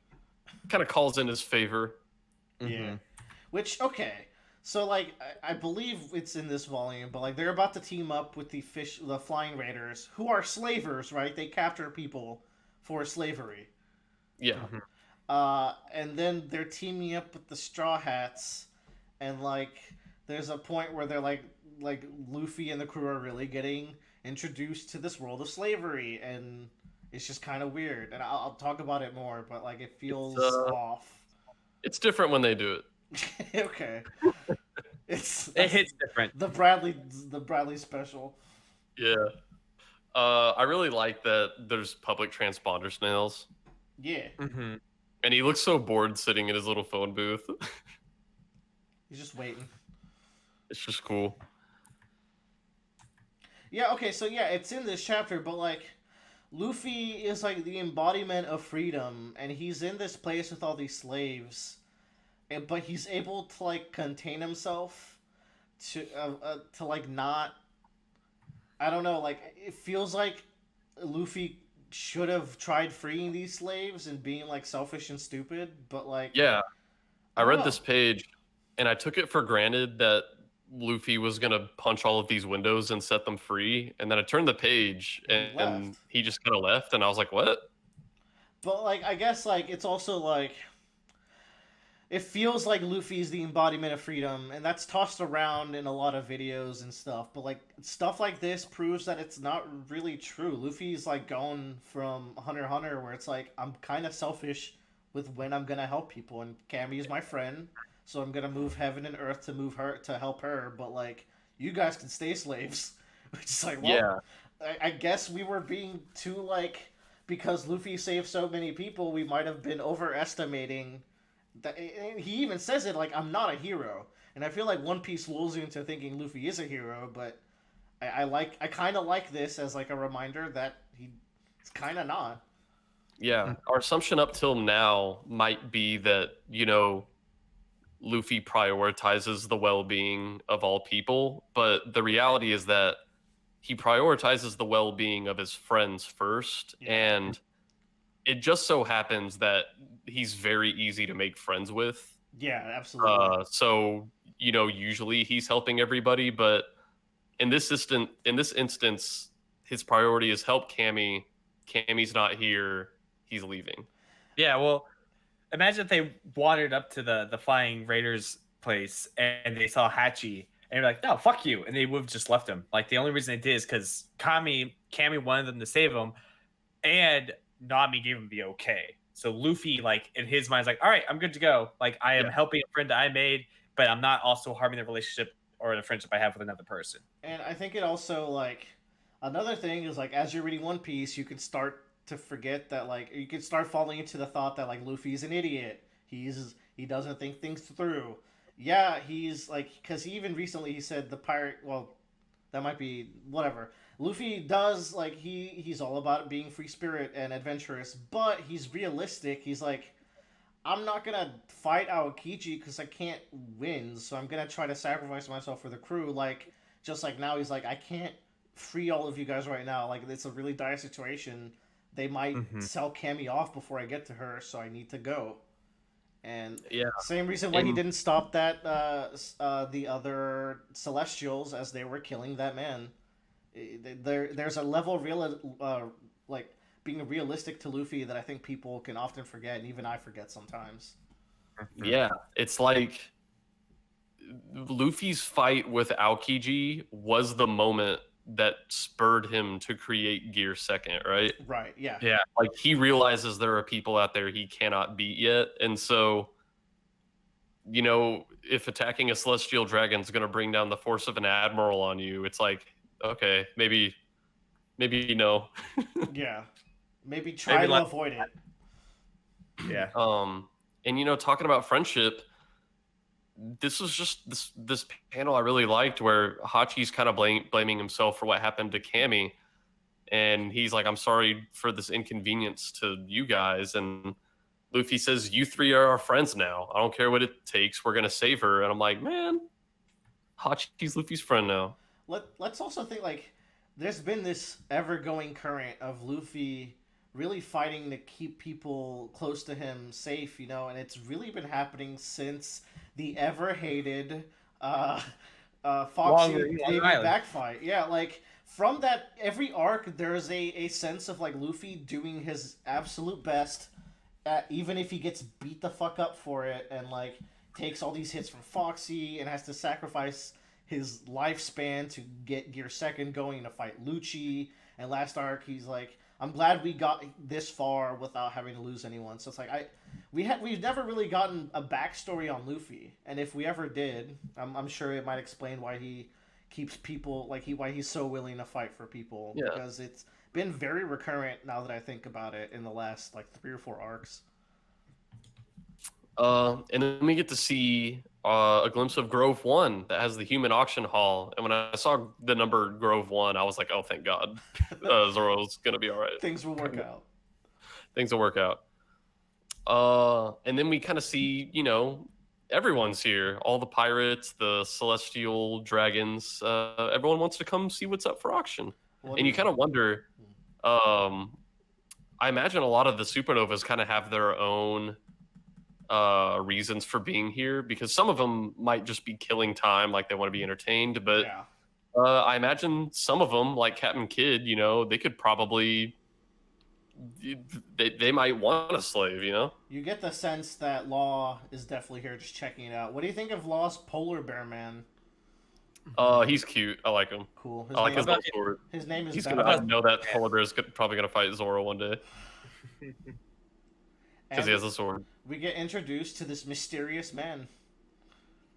Kind of calls in his favor. Yeah. Which, okay. So, like, I believe it's in this volume, but, like, they're about to team up with the Flying Raiders, who are slavers, right? They capture people for slavery. Yeah. And then they're teaming up with the Straw Hats, and, like, there's a point where they're, like Luffy and the crew are really getting introduced to this world of slavery, and it's just kind of weird. And I'll talk about it more, but like it feels off. It's different when they do it. Okay. It hits different. The Bradley special. Yeah. I really like that there's public transponder snails. Yeah. And he looks so bored sitting in his little phone booth. He's just waiting. It's just cool. Yeah, okay, so yeah, it's in this chapter, but like Luffy is like the embodiment of freedom, and he's in this place with all these slaves, but he's able to like contain himself to like not. I don't know, like it feels like Luffy should have tried freeing these slaves and being like selfish and stupid, but like I read this page and I took it for granted that Luffy was gonna punch all of these windows and set them free, and then I turned the page and he just kind of left, and I was like, what? But like I guess like it's also like it feels like Luffy's the embodiment of freedom, and that's tossed around in a lot of videos and stuff, but like stuff like this proves that it's not really true. Luffy's like going from Hunter x Hunter, where it's like I'm kind of selfish with when I'm gonna help people, and Cammy is my friend, so I'm gonna move heaven and earth to help her, but like you guys can stay slaves. Which is like, well, I guess we were being too like, because Luffy saved so many people, we might have been overestimating that. He even says it like, I'm not a hero, and I feel like One Piece lulls you into thinking Luffy is a hero, but I kind of like this as like a reminder that he's kind of not. Yeah, our assumption up till now might be that, Luffy prioritizes the well-being of all people, but the reality is that he prioritizes the well-being of his friends first, Yeah. and it just so happens that he's very easy to make friends with. Yeah, absolutely. So usually he's helping everybody, but in this instance, his priority is help Cammy. Cammy's not here. He's leaving. Yeah, well, imagine if they wandered up to the Flying Raiders place and they saw Hachi and they're like, no, fuck you. And they would have just left him. Like, the only reason they did is because Cammy wanted them to save him and Nami gave him the okay. So Luffy, like, in his mind, is like, all right, I'm good to go. Like, I am helping a friend that I made, but I'm not also harming the relationship or the friendship I have with another person. And I think it also, like, another thing is, like, as you're reading One Piece, you can start to forget that, like, you can start falling into the thought that, like, Luffy's an idiot. He doesn't think things through. Yeah, he's like, because he even recently he said the pirate. Well, that might be whatever. Luffy does, like, he's all about being free spirit and adventurous, but he's realistic. He's like, I'm not gonna fight Aokiji because I can't win, so I'm gonna try to sacrifice myself for the crew. Like, just like now, he's like, I can't free all of you guys right now. Like, it's a really dire situation. They might sell Cammy off before I get to her, so I need to go. And Yeah. same reason why he didn't stop that the other Celestials as they were killing that man. There's a level of like being realistic to Luffy that I think people can often forget, and even I forget sometimes. Yeah, it's like Luffy's fight with Aokiji was the moment that spurred him to create Gear Second, right? Right. Yeah. Yeah. Like, he realizes there are people out there he cannot beat yet, and so if attacking a celestial dragon is going to bring down the force of an admiral on you, it's like, okay, maybe no. Yeah. Maybe try to avoid it. Yeah. And talking about friendship, this was just this panel I really liked where Hachi's kind of blaming himself for what happened to Cammy, and he's like, I'm sorry for this inconvenience to you guys, and Luffy says, you three are our friends now. I don't care what it takes. We're gonna save her. And I'm like, man, Hachi's Luffy's friend now. Let's also think, like, there's been this ever-going current of Luffy really fighting to keep people close to him safe, and it's really been happening since the ever-hated Foxy Davy backfight. Yeah, like, from that, every arc, there's a sense of, like, Luffy doing his absolute best, even if he gets beat the fuck up for it, and, like, takes all these hits from Foxy and has to sacrifice his lifespan to get Gear Second going to fight Lucci. And last arc, he's like, I'm glad we got this far without having to lose anyone. So it's like, we've never really gotten a backstory on Luffy, and if we ever did, I'm sure it might explain why he keeps people, like, why he's so willing to fight for people. Yeah. Because it's been very recurrent now that I think about it in the last, like, 3 or 4 arcs. And then we get to see a glimpse of Grove 1 that has the human auction hall. And when I saw the number Grove 1, I was like, oh, thank God. Zoro's going to be all right. Things will work out. Things will work out. And then we kind of see, everyone's here. All the pirates, the celestial dragons. Everyone wants to come see what's up for auction. And you kind of wonder, I imagine a lot of the supernovas kind of have their own reasons for being here, because some of them might just be killing time, like they want to be entertained, but Yeah. I imagine some of them, like Captain Kidd, they could probably they might want a slave. You get the sense that Law is definitely here just checking it out. What do you think of Law's polar bear man? He's cute. I like him. Cool. I like his little sword. His name is He's gonna know that polar bear is probably gonna fight Zoro one day because he has a sword. We get introduced to this mysterious man.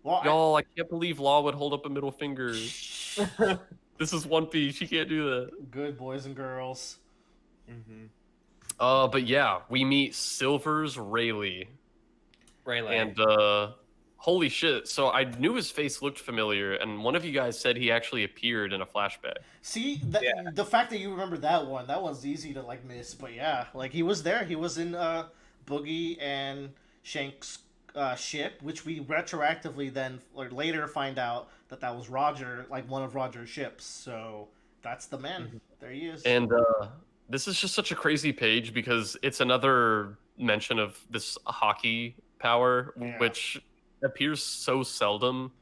Well, Y'all, I can't believe Law would hold up a middle finger. This is One Piece. You can't do that. Good boys and girls. But yeah, we meet Silver's Rayleigh. And holy shit! So I knew his face looked familiar, and one of you guys said he actually appeared in a flashback. See, the fact that you remember that one's easy to, like, miss. But yeah, like, he was there. He was in Boogie and Shanks' ship, which we retroactively then or later find out that was Roger, like one of Roger's ships. So that's the man. Mhm. There he is. And this is just such a crazy page because it's another mention of this hockey power, Yeah. which appears so seldom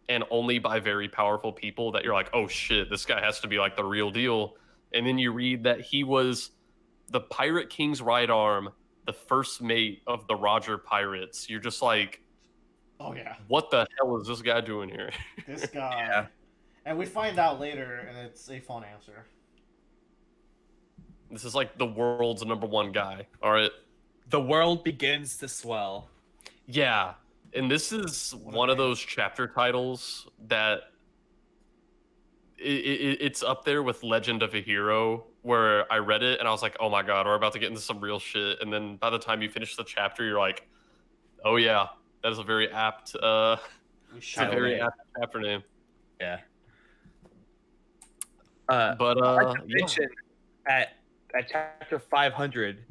and only by very powerful people that you're like, oh shit, this guy has to be like the real deal. And then you read that he was the Pirate King's right arm, the first mate of the Roger Pirates. You're just like, Oh yeah, what the hell is this guy doing here? this guy. Yeah. And we find out later, and it's a phone answer. This is like the world's #1 guy. All right. The world begins to swell. Yeah. And this is What a one of man. those chapter titles that it's up there with Legend of a Hero, where I read it and I was like, oh my God, we're about to get into some real shit. And then by the time you finish the chapter, you're like, oh yeah, that is a very apt, We it's a shall very wait. apt chapter name. Yeah. But I yeah. mentioned at chapter 500,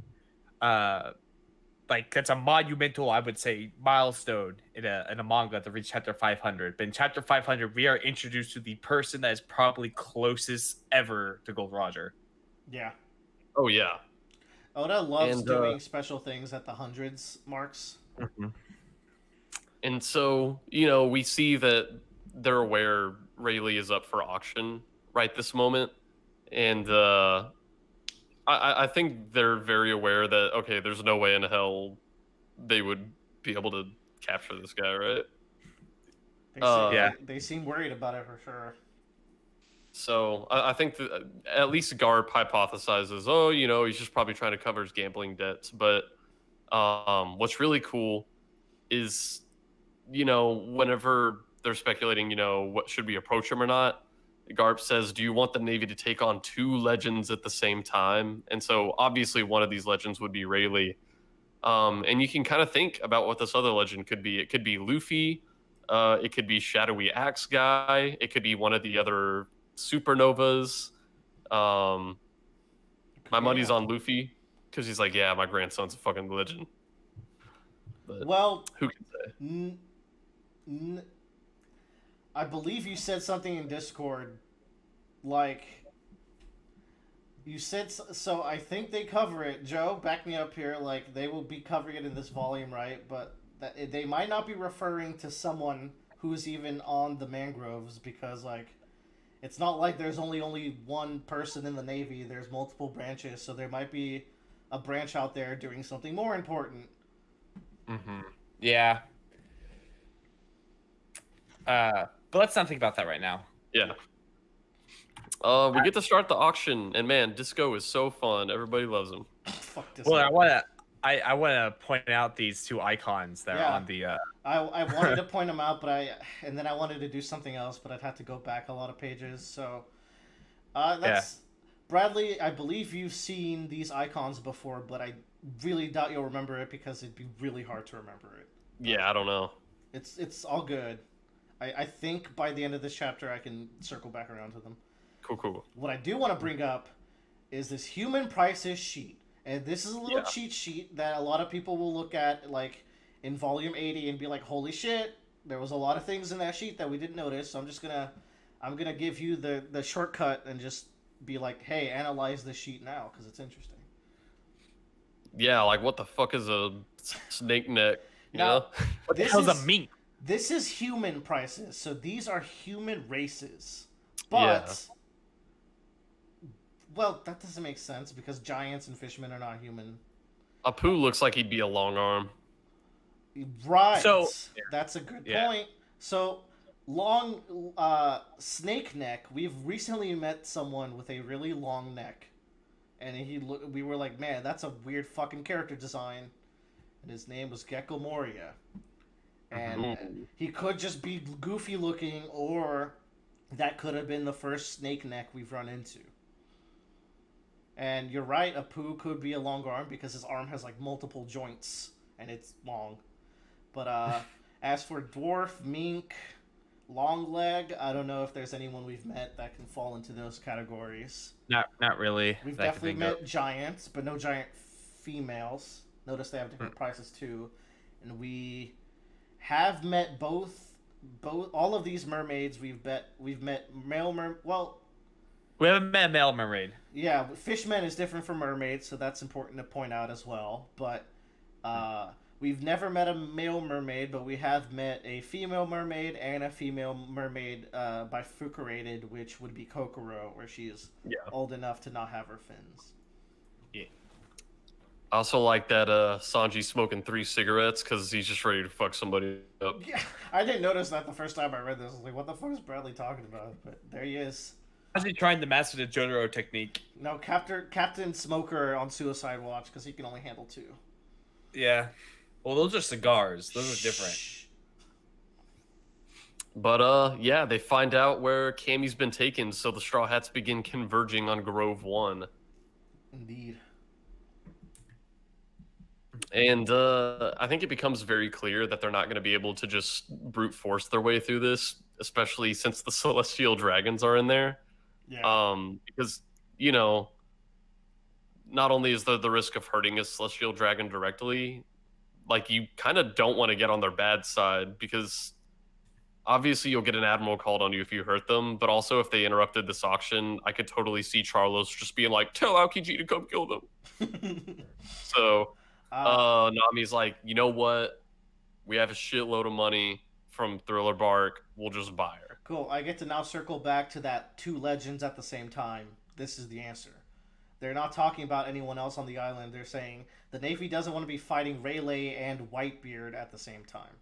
like that's a monumental, I would say, milestone in a manga to reach chapter 500. But in chapter 500, we are introduced to the person that is probably closest ever to Gold Roger. Yeah. Oh yeah. Oda loves And, doing special things at the hundreds marks. And so, we see that they're aware Rayleigh is up for auction right this moment. And I think they're very aware that, okay, there's no way in hell they would be able to capture this guy, right? Yeah. They seem worried about it for sure. So I think that at least Garp hypothesizes, oh, he's just probably trying to cover his gambling debts. But what's really cool is, whenever they're speculating, what should we approach him or not, Garp says, do you want the Navy to take on 2 legends at the same time? And so obviously one of these legends would be Rayleigh. And you can kind of think about what this other legend could be. It could be Luffy. It could be Shadowy Axe Guy. It could be one of the other supernovas. My money's on Luffy because he's like, yeah, my grandson's a fucking legend. But Well, who can say? I believe you said something in Discord, like you said. So I think they cover it. Joe, back me up here. Like they will be covering it in this volume, right? But they might not be referring to someone who's even on the mangroves because, like, it's not like there's only one person in the Navy. There's multiple branches, so there might be a branch out there doing something more important. Mm-hmm. Yeah. But let's not think about that right now. Yeah. We get to start the auction, and man, Disco is so fun. Everybody loves him. Fuck this. Well, guy. I wanna point out these 2 icons that Yeah. are on the. I wanted to point them out, and then I wanted to do something else, but I'd have to go back a lot of pages. So, that's Bradley. I believe you've seen these icons before, but I really doubt you'll remember it because it'd be really hard to remember it. Yeah, I don't know. It's all good. I think by the end of this chapter, I can circle back around to them. Cool. What I do want to bring up is this human prices sheet. And this is a little Yeah. cheat sheet that a lot of people will look at, like, in volume 80 and be like, holy shit, there was a lot of things in that sheet that we didn't notice. So I'm gonna give you the shortcut and just be like, hey, analyze this sheet now, because it's interesting. Yeah, like what the fuck is a snake neck? You Now, know? What the this hell's is- a mink? This is human prices, so these are human races. But, well, that doesn't make sense because giants and fishmen are not human. Apu looks like he'd be a long arm. Right. So- That's a good Yeah. point. So, long snake neck. We've recently met someone with a really long neck, and we were like, man, that's a weird fucking character design. And his name was Gecko Moria. And Mhm. he could just be goofy looking, or that could have been the first snake neck we've run into. And you're right, Apu could be a long arm because his arm has like multiple joints and it's long. But as for dwarf, mink, long leg, I don't know if there's anyone we've met that can fall into those categories. Not really. We've that I can definitely think met of. giants, but no giant females. Notice they have different prices too. And we have met both all of these mermaids. We've met male well, We haven't met a male mermaid. yeah, fishmen is different from mermaids, so that's important to point out as well. But we've never met a male mermaid, but we have met a female mermaid and a female mermaid bifurcated, which would be Kokoro, where she is old enough to not have her fins. Yeah. I also like that Sanji's smoking 3 cigarettes because he's just ready to fuck somebody up. Yeah, I didn't notice that the first time I read this. I was like, what the fuck is Bradley talking about? But there he is. How's he trying to master the Jotaro technique? No, Captain Smoker on Suicide Watch because he can only handle 2. Yeah. Well, those are cigars. Those are different. Shh. But yeah, they find out where Cammy's been taken, so the Straw Hats begin converging on Grove 1. Indeed. And I think it becomes very clear that they're not going to be able to just brute force their way through this, especially since the Celestial Dragons are in there. Yeah. Because, you know, not only is there the risk of hurting a Celestial Dragon directly, like, you kind of don't want to get on their bad side, because obviously you'll get an Admiral called on you if you hurt them, but also if they interrupted this auction, I could totally see Charlos just being like, tell Aokiji to come kill them. So... Nami's like, you know what? We have a shitload of money from Thriller Bark. We'll just buy her. Cool. I get to now circle back to that 2 legends at the same time. This is the answer. They're not talking about anyone else on the island. They're saying the Navy doesn't want to be fighting Rayleigh and Whitebeard at the same time.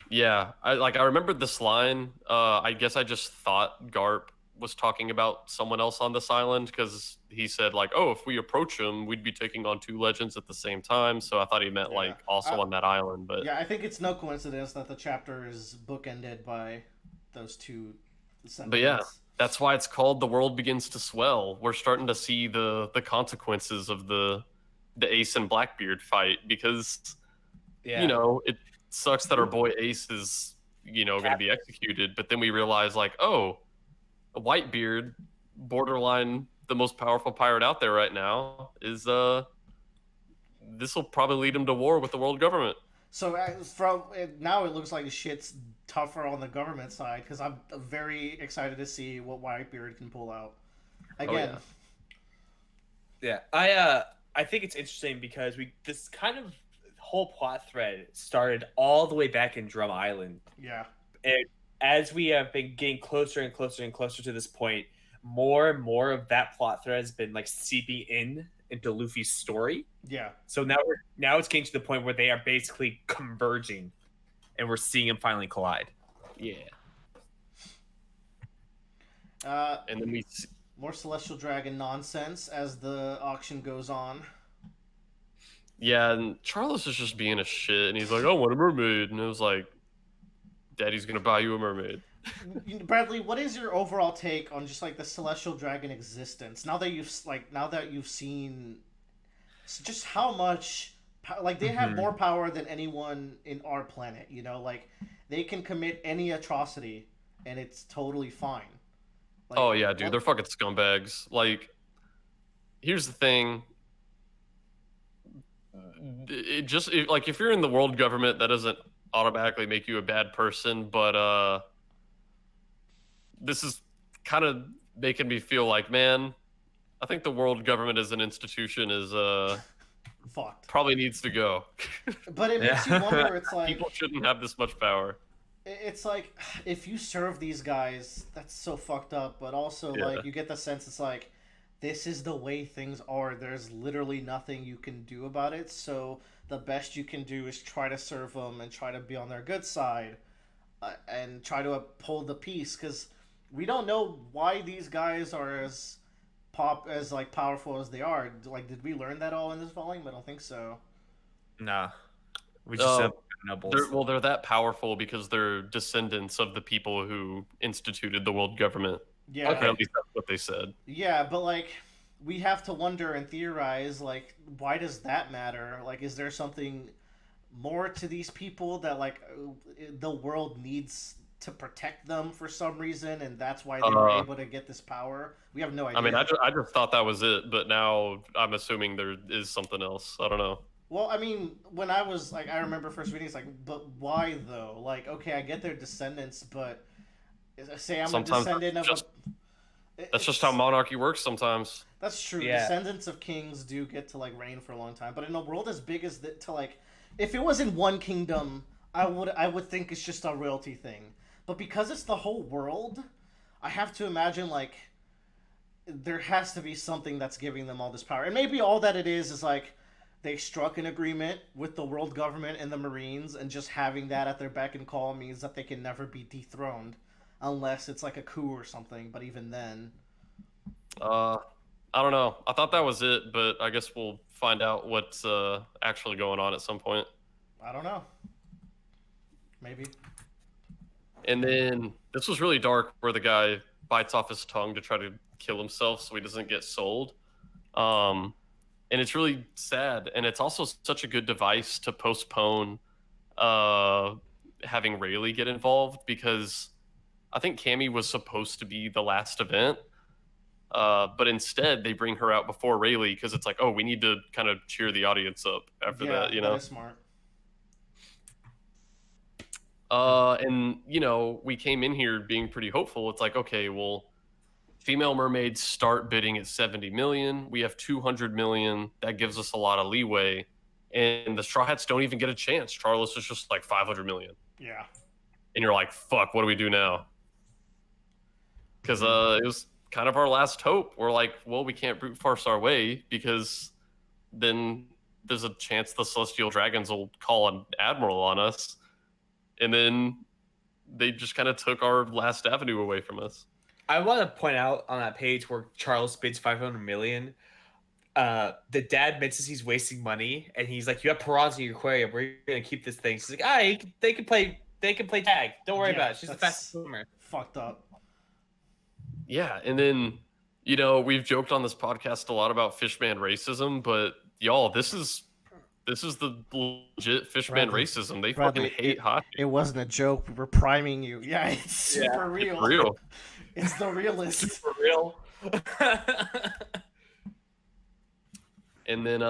Yeah, I remembered this line. I guess I just thought Garp was talking about someone else on this island because he said like, oh, if we approach him, we'd be taking on 2 legends at the same time. So I thought he meant like also on that island. But yeah, I think it's no coincidence that the chapter is bookended by those 2 sentiments. But yeah, that's why it's called The World Begins to Swell. We're starting to see the consequences of the Ace and Blackbeard fight because, you know, it sucks that our boy Ace is, you know, going to be executed. But then we realize like, oh, Whitebeard, borderline the most powerful pirate out there right now, is this will probably lead him to war with the world government. So from now it looks like shit's tougher on the government side because I'm very excited to see what Whitebeard can pull out. Again. Oh, yeah, I think it's interesting because this kind of whole plot thread started all the way back in Drum Island. Yeah. And as we have been getting closer and closer and closer to this point, more and more of that plot thread has been like seeping into Luffy's story. Yeah. So now it's getting to the point where they are basically converging, and we're seeing them finally collide. Yeah. And then we see... more Celestial Dragon nonsense as the auction goes on. Yeah, and Charles is just being a shit, and he's like, "I want a mermaid," and it was like, Daddy's gonna buy you a mermaid. Bradley, what is your overall take on just like the Celestial Dragon existence now that you've seen just how much like they have more power than anyone in our planet, you know, like they can commit any atrocity and it's totally fine. Like, oh yeah, dude, they're fucking scumbags. Like, here's the thing. Like if you're in the world government, that doesn't automatically make you a bad person, but this is kind of making me feel like, man, I think the world government as an institution is fucked. Probably needs to go. But it makes you wonder. It's like people shouldn't have this much power. It's like if you serve these guys, that's so fucked up. But also, like, you get the sense it's like this is the way things are. There's literally nothing you can do about it. So the best you can do is try to serve them and try to be on their good side, and try to uphold the peace. Because we don't know why these guys are as powerful as they are. Like, did we learn that all in this volume? I don't think so. Nah, we just have nobles. They're that powerful because they're descendants of the people who instituted the world government. Yeah, okay. At least that's what they said. Yeah, but like, we have to wonder and theorize, like, why does that matter? Like, is there something more to these people that, like, the world needs to protect them for some reason, and that's why they were able to get this power? We have no idea. I mean, I just thought that was it, but now I'm assuming there is something else. I don't know. Well, I mean, when I was like, I remember first reading, it's like, but why though? Like, okay, I get their descendants, but say I'm a Sometimes descendant of just a. that's just how It's monarchy works. Sometimes. that's true. Yeah. Descendants of kings do get to like reign for a long time, but in a world as big as that, to like, if it was in one kingdom, I would think it's just a royalty thing. But because it's the whole world, I have to imagine like there has to be something that's giving them all this power, and maybe all that it is like they struck an agreement with the world government and the Marines, and just having that at their beck and call means that they can never be dethroned, unless it's like a coup or something. But even then, I don't know. I thought that was it, but I guess we'll find out what's actually going on at some point. I don't know. Maybe. And then this was really dark, where the guy bites off his tongue to try to kill himself so he doesn't get sold. And it's really sad, and it's also such a good device to postpone having Rayleigh get involved, because I think Cammy was supposed to be the last event, but instead they bring her out before Rayleigh because it's like, oh, we need to kind of cheer the audience up after that, you know. That is smart. And you know, we came in here being pretty hopeful. It's like, okay, well, female mermaids start bidding at 70 million. We have 200 million. That gives us a lot of leeway. And the Straw Hats don't even get a chance. Charles is just like 500 million. Yeah. And you're like, fuck, what do we do now? Because it was kind of our last hope. We're like, well, we can't brute force our way, because then there's a chance the Celestial Dragons will call an admiral on us. And then they just kind of took our last avenue away from us. I want to point out on that page where Charles bids 500 million. The dad mentions he's wasting money, and he's like, "You have piranhas in your aquarium. We're gonna keep this thing." He's like, they can play tag. Don't worry about it. She's the fastest swimmer." Fucked up. Yeah, and then, you know, we've joked on this podcast a lot about fishman racism, but y'all, this is the legit fishman Bradley, racism. They Bradley, fucking hate hockey. It wasn't a joke. We were priming you. Yeah, it's super real. It's real. It's the realist. For real. And then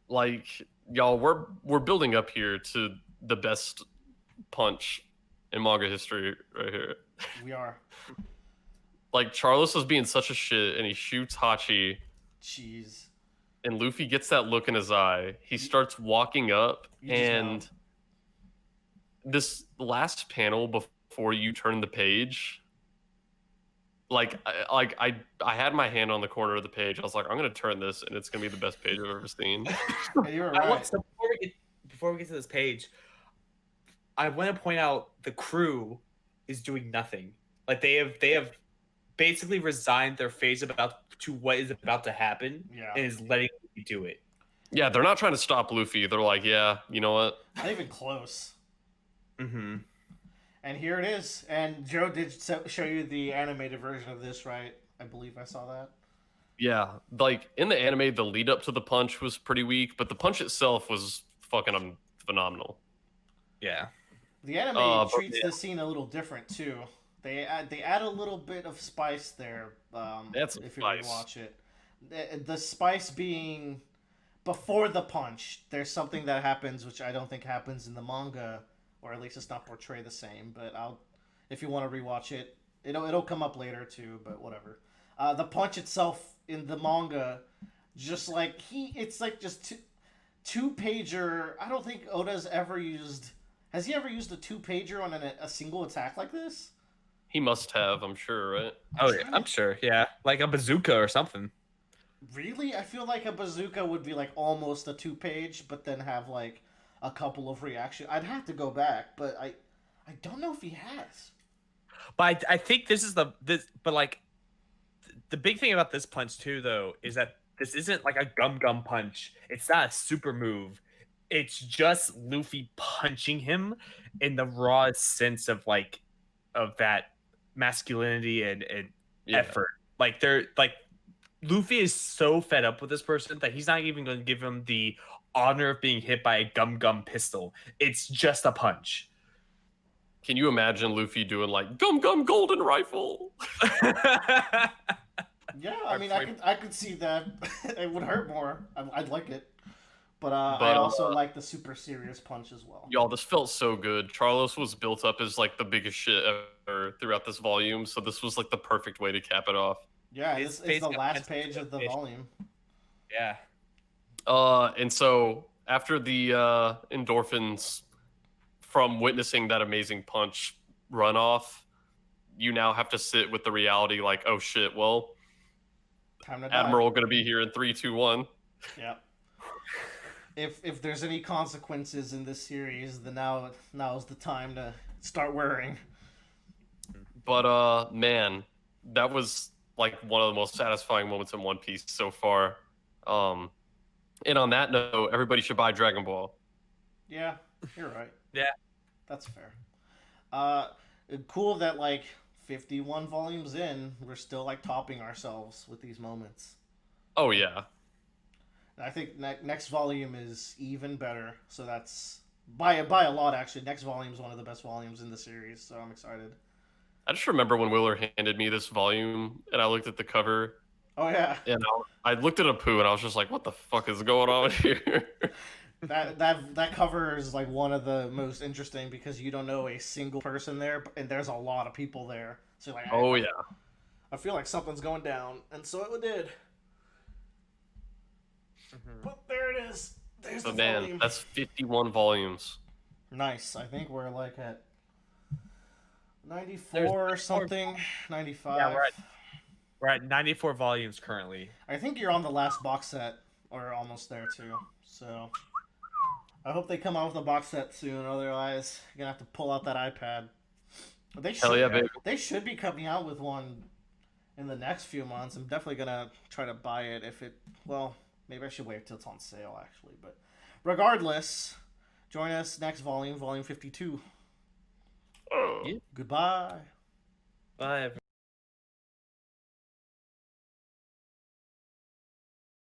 like, y'all, we're building up here to the best punch in manga history right here. We are. Like, Charles is being such a shit, and he shoots Hachi, Jeez. and Luffy gets that look in his eye. He starts walking up, You just and this last panel before you turn the page, I had my hand on the corner of the page. I was like, I'm gonna turn this, and it's gonna be the best page I've ever seen. Yeah, you were right. So before we get to this page, I want to point out the crew is doing nothing. Like they have basically resigned their face to what is about to happen, Yeah. and is letting Luffy do it. Yeah, they're not trying to stop Luffy. They're like, yeah, you know what? Not even close. Mm-hmm. And here it is. And Joe did show you the animated version of this, right? I believe I saw that. Yeah, like in the anime, the lead up to the punch was pretty weak, but the punch itself was fucking phenomenal. Yeah. The anime but treats yeah. the scene a little different too. They add a little bit of spice there. That's if you spice. rewatch it, the spice being before the punch. There's something that happens which I don't think happens in the manga, or at least it's not portrayed the same. But if you want to rewatch it, it'll come up later too. But whatever. The punch itself in the manga, just like it's like just two pager. I don't think Oda's ever used. Has he ever used a 2-pager on a single attack like this? He must have, I'm sure, right? Oh yeah, I'm sure. Yeah, like a bazooka or something. Really? I feel like a bazooka would be like almost a 2-page, but then have like a couple of reactions. I'd have to go back, but I don't know if he has. But I think but like the big thing about this punch too, though, is that this isn't like a gum punch. It's not a super move. It's just Luffy punching him in the rawest sense of that masculinity and effort. Like Luffy is so fed up with this person that he's not even going to give him the honor of being hit by a gum pistol. It's just a punch. Can you imagine Luffy doing like gum golden rifle? Yeah, I mean, I could see that. It would hurt more. I'd like it. But I also like the super serious punch as well. Y'all, this felt so good. Charlos was built up as like the biggest shit ever throughout this volume, so this was like the perfect way to cap it off. Yeah, It's this is the basically last a page of the volume. Yeah. And so after the endorphins from witnessing that amazing punch run off, you now have to sit with the reality like, oh shit, well, Time to die. Admiral gonna be here in 3, 2, 1. Yeah. If there's any consequences in this series, then now's the time to start worrying. But man, that was like one of the most satisfying moments in One Piece so far. And on that note, everybody should buy Dragon Ball. Yeah, you're right. Yeah. That's fair. Cool that like 51 volumes in, we're still like topping ourselves with these moments. Oh yeah. And I think next volume is even better. So that's by a lot actually. Next volume is one of the best volumes in the series, so I'm excited. I just remember when Willer handed me this volume and I looked at the cover Oh yeah. and I looked at Apu and I was just like, what the fuck is going on here? That cover is like one of the most interesting because you don't know a single person there, and there's a lot of people there. So like, Oh yeah. I feel like something's going down, and so it did. But there it is. There's So the man, volume. that's 51 volumes. Nice. I think we're like at 94 or something. 95. Yeah, we're at 94 volumes currently. I think you're on the last box set, or almost there too. So I hope they come out with a box set soon. Otherwise, you're gonna have to pull out that iPad. They should. Hell yeah, baby. They should be coming out with one in the next few months. I'm definitely gonna try to buy it if it. Well, maybe I should wait till it's on sale actually. But regardless, join us next volume, volume 52. Oh. Goodbye. Bye, everyone.